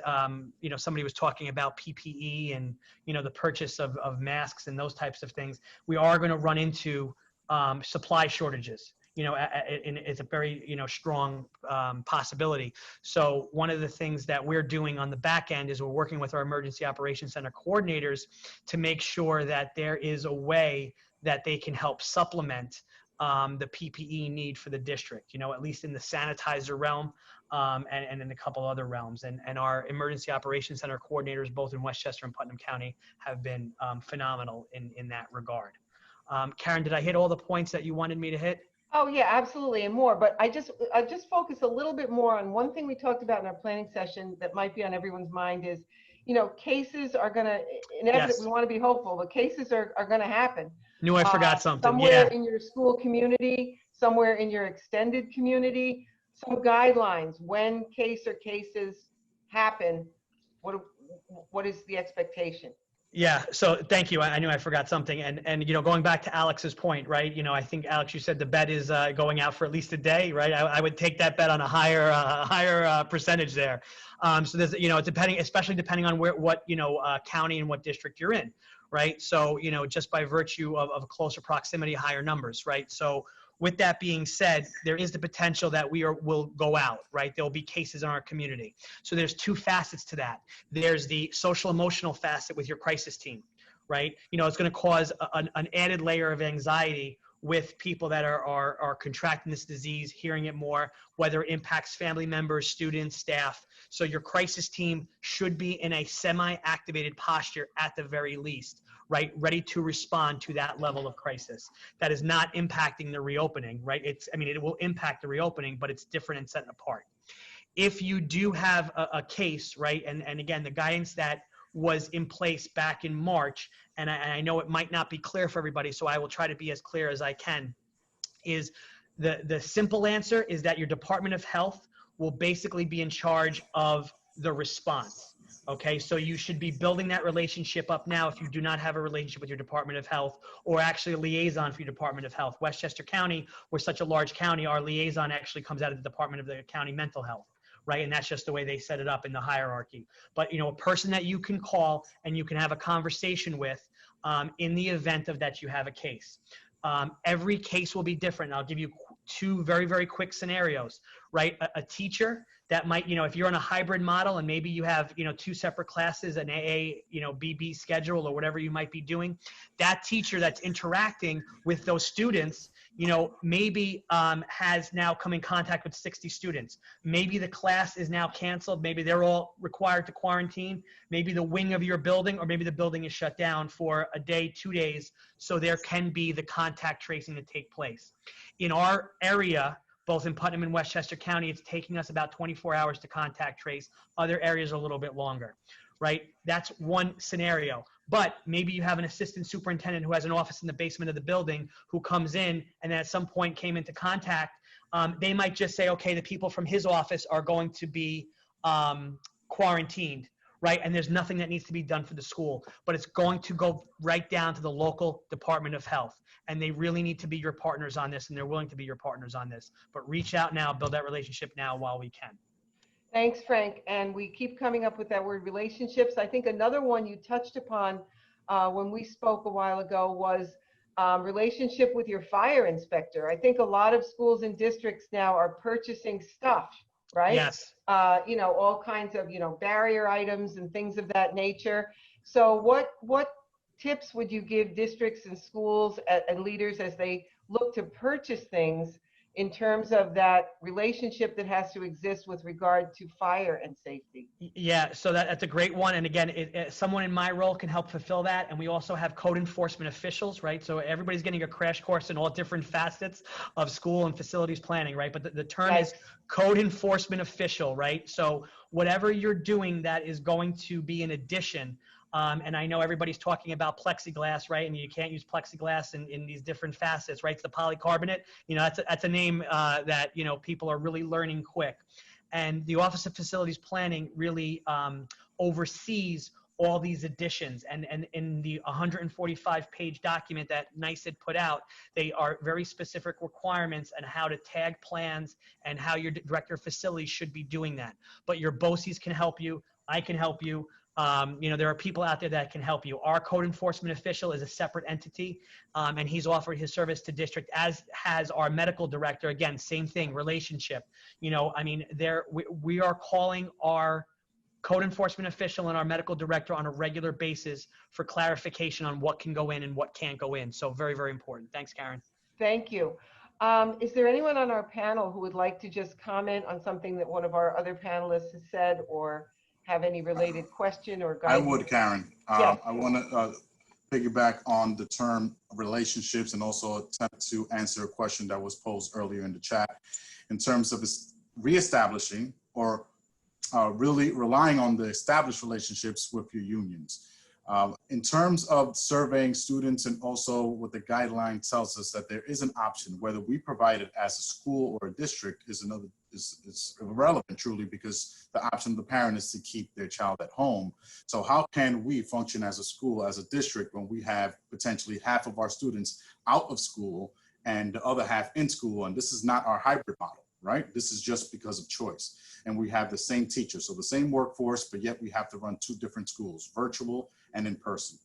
somebody was talking about PPE and the purchase of masks and those types of things, we are going to run into supply shortages. It's a very, strong possibility. So one of the things that we're doing on the back end is we're working with our Emergency Operations Center coordinators to make sure that there is a way that they can help supplement the PPE need for the district, at least in the sanitizer realm and in a couple other realms. And our Emergency Operations Center coordinators, both in Westchester and Putnam County, have been phenomenal in that regard. Karen, did I hit all the points that you wanted me to hit? Oh yeah, absolutely, and more. But I just focus a little bit more on one thing we talked about in our planning session that might be on everyone's mind is, cases are going to inevitably. Yes. We want to be hopeful, but cases are going to happen. Knew I forgot something. Somewhere Yeah. in your school community, somewhere in your extended community, some guidelines when cases happen. What is the expectation? Yeah. So thank you. I knew I forgot something. And going back to Alex's point, right? I think, Alex, you said the bet is going out for at least a day, right? I would take that bet on a higher percentage there. So there's, especially depending on what county and what district you're in, right? So, just by virtue of closer proximity, higher numbers, right? So with that being said, there is the potential that will go out, right? There will be cases in our community. So there's 2 facets to that. There's the social emotional facet with your crisis team, right? It's going to cause an added layer of anxiety with people that are contracting this disease, hearing it more, whether it impacts family members, students, staff. So your crisis team should be in a semi-activated posture at the very least, right? Ready to respond to that level of crisis. That is not impacting the reopening, right? It will impact the reopening, but it's different and set apart. If you do have a case, right, and again, the guidance that was in place back in March, and I know it might not be clear for everybody, so I will try to be as clear as I can, is the simple answer is that your Department of Health will basically be in charge of the response. Okay, so you should be building that relationship up now if you do not have a relationship with your Department of Health, or actually a liaison for your Department of Health. Westchester County, we're such a large county, our liaison actually comes out of the Department of the County Mental Health, right? And that's just the way they set it up in the hierarchy. But, you know, a person that you can call and you can have a conversation with in the event of that you have a case. Every case will be different. I'll give you two very, very quick scenarios, right? A teacher that might, you know, if you're on a hybrid model and maybe you have, you know, two separate classes, an AA, you know, BB schedule or whatever you might be doing, that teacher that's interacting with those students, you know, maybe has now come in contact with 60 students. Maybe the class is now canceled. Maybe they're all required to quarantine. Maybe the wing of your building, or maybe the building is shut down for a day, 2 days. So there can be the contact tracing to take place. In our area, both in Putnam and Westchester County, it's taking us about 24 hours to contact trace. Other areas are a little bit longer, right? That's one scenario. But maybe you have an assistant superintendent who has an office in the basement of the building who comes in and at some point came into contact. They might just say, okay, the people from his office are going to be quarantined, right? And there's nothing that needs to be done for the school, but it's going to go right down to the local Department of Health. And they really need to be your partners on this, and they're willing to be your partners on this. But reach out now, build that relationship now while we can. Thanks, Frank. And we keep coming up with that word relationships. I think another one you touched upon when we spoke a while ago was relationship with your fire inspector. I think a lot of schools and districts now are purchasing stuff, right? Yes. You know, all kinds of, you know, barrier items and things of that nature. So what tips would you give districts and schools and leaders as they look to purchase things in terms of that relationship that has to exist with regard to fire and safety? Yeah, so that's a great one. And again, someone in my role can help fulfill that. And we also have code enforcement officials, right? So everybody's getting a crash course in all different facets of school and facilities planning, right? But the term is code enforcement official, right? So whatever you're doing that is going to be an addition. And I know everybody's talking about plexiglass, right? And you can't use plexiglass in these different facets, right? It's the polycarbonate. You know, that's a name that, you know, people are really learning quick. And the Office of Facilities Planning really oversees all these additions. And in the 145-page document that NICE had put out, they are very specific requirements on how to tag plans and how your director of facilities should be doing that. But your BOCES can help you. I can help you. You know, there are people out there that can help you. Our code enforcement official is a separate entity, and he's offered his service to district, as has our medical director. Again, same thing, relationship. You know, I mean, we are calling our code enforcement official and our medical director on a regular basis for clarification on what can go in and what can't go in. So very, very important. Thanks, Karen. Thank you. Is there anyone on our panel who would like to just comment on something that one of our other panelists has said, or have any related question or guidance? I would, Karen. Yes. I want to piggyback on the term relationships and also attempt to answer a question that was posed earlier in the chat in terms of reestablishing or really relying on the established relationships with your unions. In terms of surveying students, and also what the guideline tells us that there is an option, whether we provide it as a school or a district is irrelevant truly, because the option of the parent is to keep their child at home. So how can we function as a school, as a district, when we have potentially half of our students out of school and the other half in school? And this is not our hybrid model, right? This is just because of choice. And we have the same teachers, so the same workforce, but yet we have to run two different schools, virtual and in person.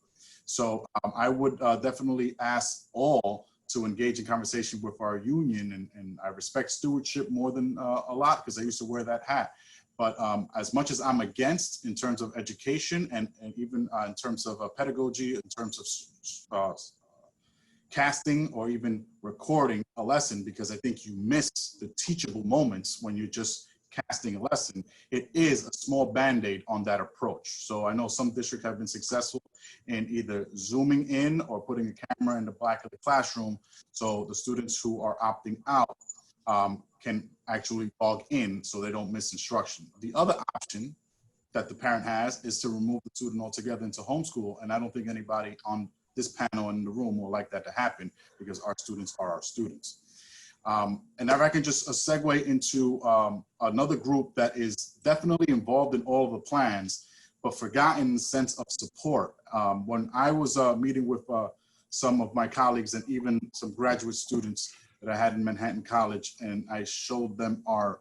So I would definitely ask all to engage in conversation with our union, and I respect stewardship more than a lot, because I used to wear that hat. But as much as I'm against in terms of education and even in terms of pedagogy, in terms of casting or even recording a lesson, because I think you miss the teachable moments when you're just casting a lesson. It is a small band-aid on that approach. So I know some districts have been successful in either zooming in or putting a camera in the back of the classroom, so the students who are opting out can actually log in so they don't miss instruction. The other option that the parent has is to remove the student altogether into homeschool, and I don't think anybody on this panel in the room will like that to happen, because our students are our students. And if I can just segue into another group that is definitely involved in all of the plans, but forgotten in the sense of support. When I was meeting with some of my colleagues and even some graduate students that I had in Manhattan College, and I showed them our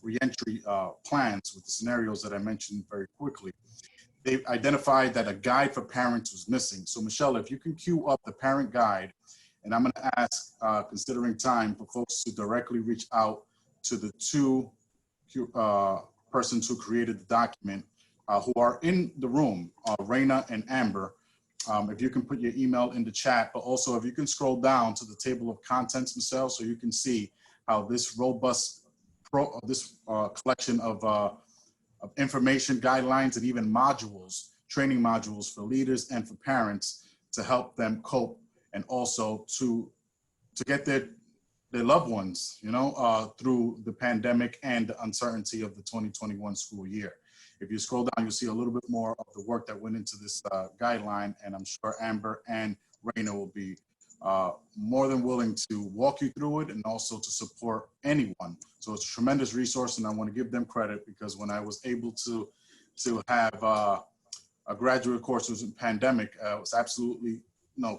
reentry plans with the scenarios that I mentioned very quickly, they identified that a guide for parents was missing. So Michelle, if you can queue up the parent guide, and I'm gonna ask, considering time, for folks to directly reach out to the two persons who created the document, who are in the room, Raina and Amber. If you can put your email in the chat, but also if you can scroll down to the table of contents, Michelle, so you can see how this robust collection of information, guidelines, and even modules, training modules for leaders and for parents to help them cope, and also to get their loved ones, through the pandemic and the uncertainty of the 2021 school year. If you scroll down, you'll see a little bit more of the work that went into this guideline, and I'm sure Amber and Raina will be more than willing to walk you through it and also to support anyone. So it's a tremendous resource, and I want to give them credit, because when I was able to have a graduate course was in pandemic, it was absolutely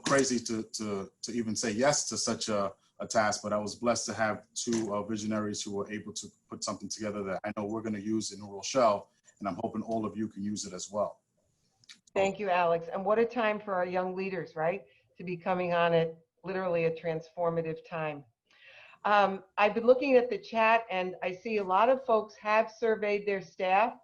crazy to even say yes to such a task, but I was blessed to have two visionaries who were able to put something together that I know we're going to use in New Rochelle, and I'm hoping all of you can use it as well. Thank you, Alex. And what a time for our young leaders, right? To be coming on it, literally a transformative time. I've been looking at the chat, and I see a lot of folks have surveyed their staff.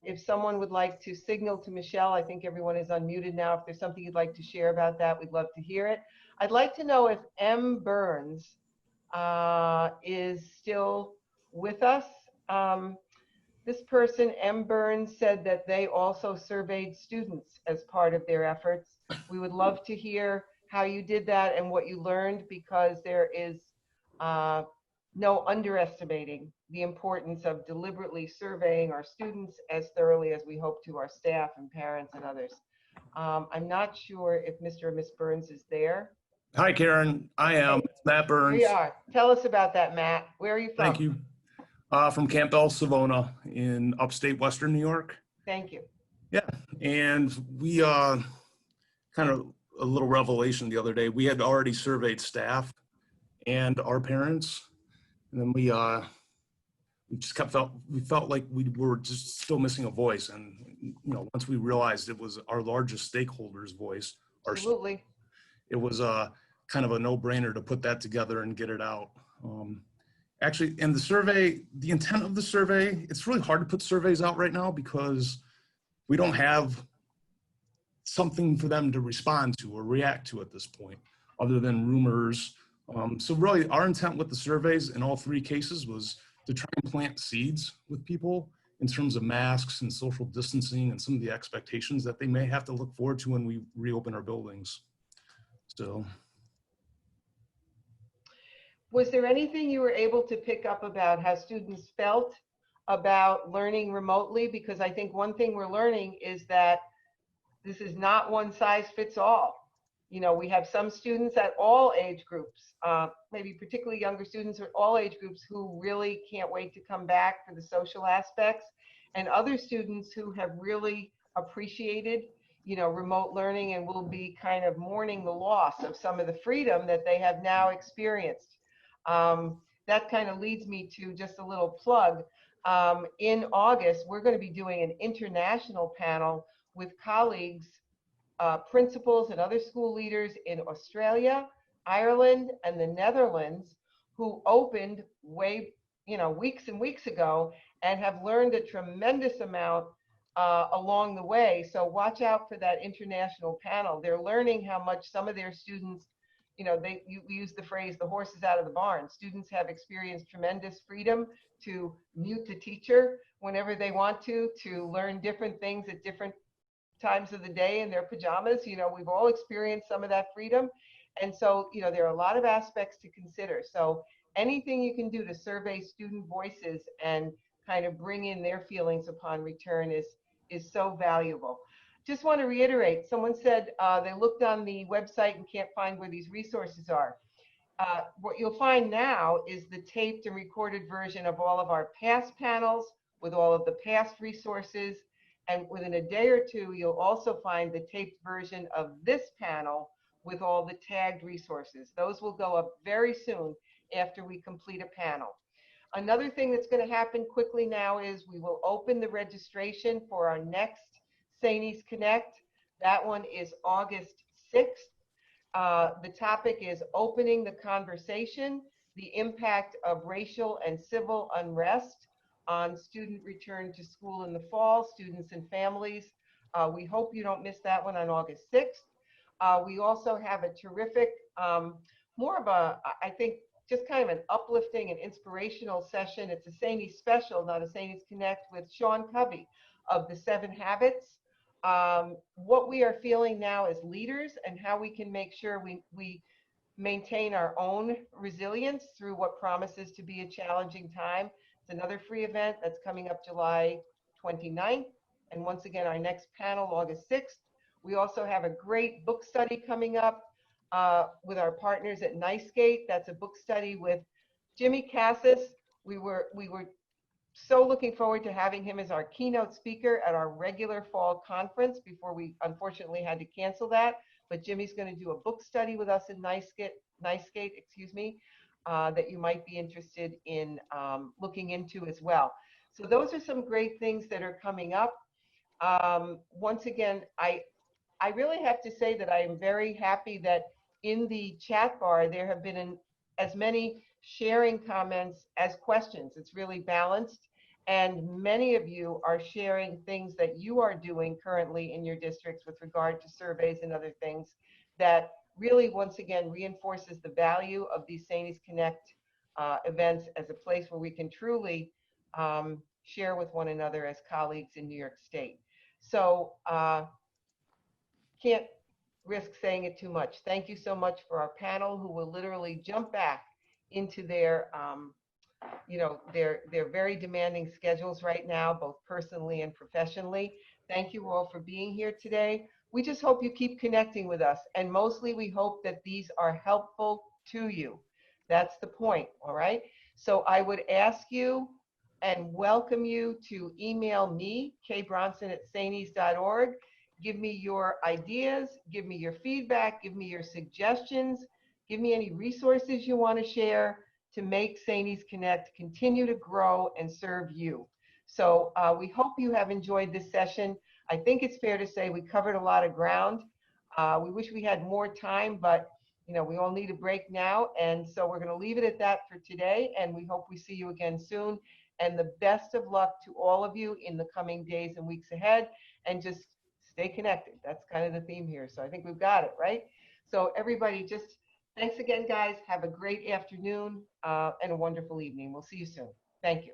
If someone would like to signal to Michelle, I think everyone is unmuted now. If there's something you'd like to share about that, we'd love to hear it. I'd like to know if M. Burns is still with us. This person, M. Burns, said that they also surveyed students as part of their efforts. We would love to hear how you did that and what you learned, because there is no underestimating the importance of deliberately surveying our students as thoroughly as we hope to our staff and parents and others. I'm not sure if Mr. or Miss Burns is there. Hi, Karen. I am. It's Matt Burns. Here you are. Tell us about that, Matt. Where are you from? Thank you. From Campbell, Savona in upstate Western New York. Thank you. Yeah, and we kind of a little revelation the other day. We had already surveyed staff and our parents, and then we just we felt like we were just still missing a voice. And once we realized it was our largest stakeholder's voice, Absolutely. it was kind of a no-brainer to put that together and get it out. Actually, and the intent of the survey, it's really hard to put surveys out right now because we don't have something for them to respond to or react to at this point, other than rumors. So really our intent with the surveys in all three cases was to try and plant seeds with people in terms of masks and social distancing and some of the expectations that they may have to look forward to when we reopen our buildings. So. Was there anything you were able to pick up about how students felt about learning remotely? Because I think one thing we're learning is that this is not one size fits all. We have some students at all age groups, maybe particularly younger students at all age groups, who really can't wait to come back for the social aspects, and other students who have really appreciated remote learning and will be kind of mourning the loss of some of the freedom that they have now experienced. That kind of leads me to just a little plug. In August, we're going to be doing an international panel with colleagues, principals and other school leaders in Australia, Ireland, and the Netherlands, who opened weeks and weeks ago and have learned a tremendous amount along the way. So watch out for that international panel. They're learning how much some of their students, you use the phrase, the horse is out of the barn. Students have experienced tremendous freedom to mute the teacher whenever they want to learn different things at different times of the day in their pajamas. We've all experienced some of that freedom. And so, there are a lot of aspects to consider. So anything you can do to survey student voices and kind of bring in their feelings upon return is so valuable. Just want to reiterate, someone said they looked on the website and can't find where these resources are. What you'll find now is the taped and recorded version of all of our past panels with all of the past resources. And within a day or two, you'll also find the taped version of this panel with all the tagged resources. Those will go up very soon after we complete a panel. Another thing that's going to happen quickly now is we will open the registration for our next SAANYS Connect. That one is August 6th. The topic is opening the conversation, the impact of racial and civil unrest on student return to school in the fall, students and families. We hope you don't miss that one on August 6th. We also have a terrific, more of a, I think, just kind of an uplifting and inspirational session. It's a SAANYS special, not a SAANYS Connect, with Sean Covey of the 7 Habits. What we are feeling now as leaders and how we can make sure we maintain our own resilience through what promises to be a challenging time. It's another free event that's coming up July 29th. And once again, our next panel, August 6th. We also have a great book study coming up with our partners at NICEGATE. That's a book study with Jimmy Cassis. We were so looking forward to having him as our keynote speaker at our regular fall conference before we unfortunately had to cancel that. But Jimmy's going to do a book study with us in NICEGATE, excuse me, that you might be interested in looking into as well. So those are some great things that are coming up. Once again, I really have to say that I am very happy that in the chat bar, there have been as many sharing comments as questions. It's really balanced. And many of you are sharing things that you are doing currently in your districts with regard to surveys and other things that really, once again, reinforces the value of these SAANYS Connect events as a place where we can truly share with one another as colleagues in New York State. So can't risk saying it too much. Thank you so much for our panel, who will literally jump back into their their very demanding schedules right now, both personally and professionally. Thank you all for being here today. We just hope you keep connecting with us, and mostly we hope that these are helpful to you. That's the point, all right? So I would ask you and welcome you to email me, kbronson@saanys.org. Give me your ideas, give me your feedback, give me your suggestions, give me any resources you want to share to make SAANYS Connect continue to grow and serve you. So we hope you have enjoyed this session. I think it's fair to say we covered a lot of ground. We wish we had more time, but we all need a break now. And so we're going to leave it at that for today. And we hope we see you again soon. And the best of luck to all of you in the coming days and weeks ahead. And just stay connected. That's kind of the theme here. So I think we've got it, right? So everybody, just thanks again, guys. Have a great afternoon and a wonderful evening. We'll see you soon. Thank you.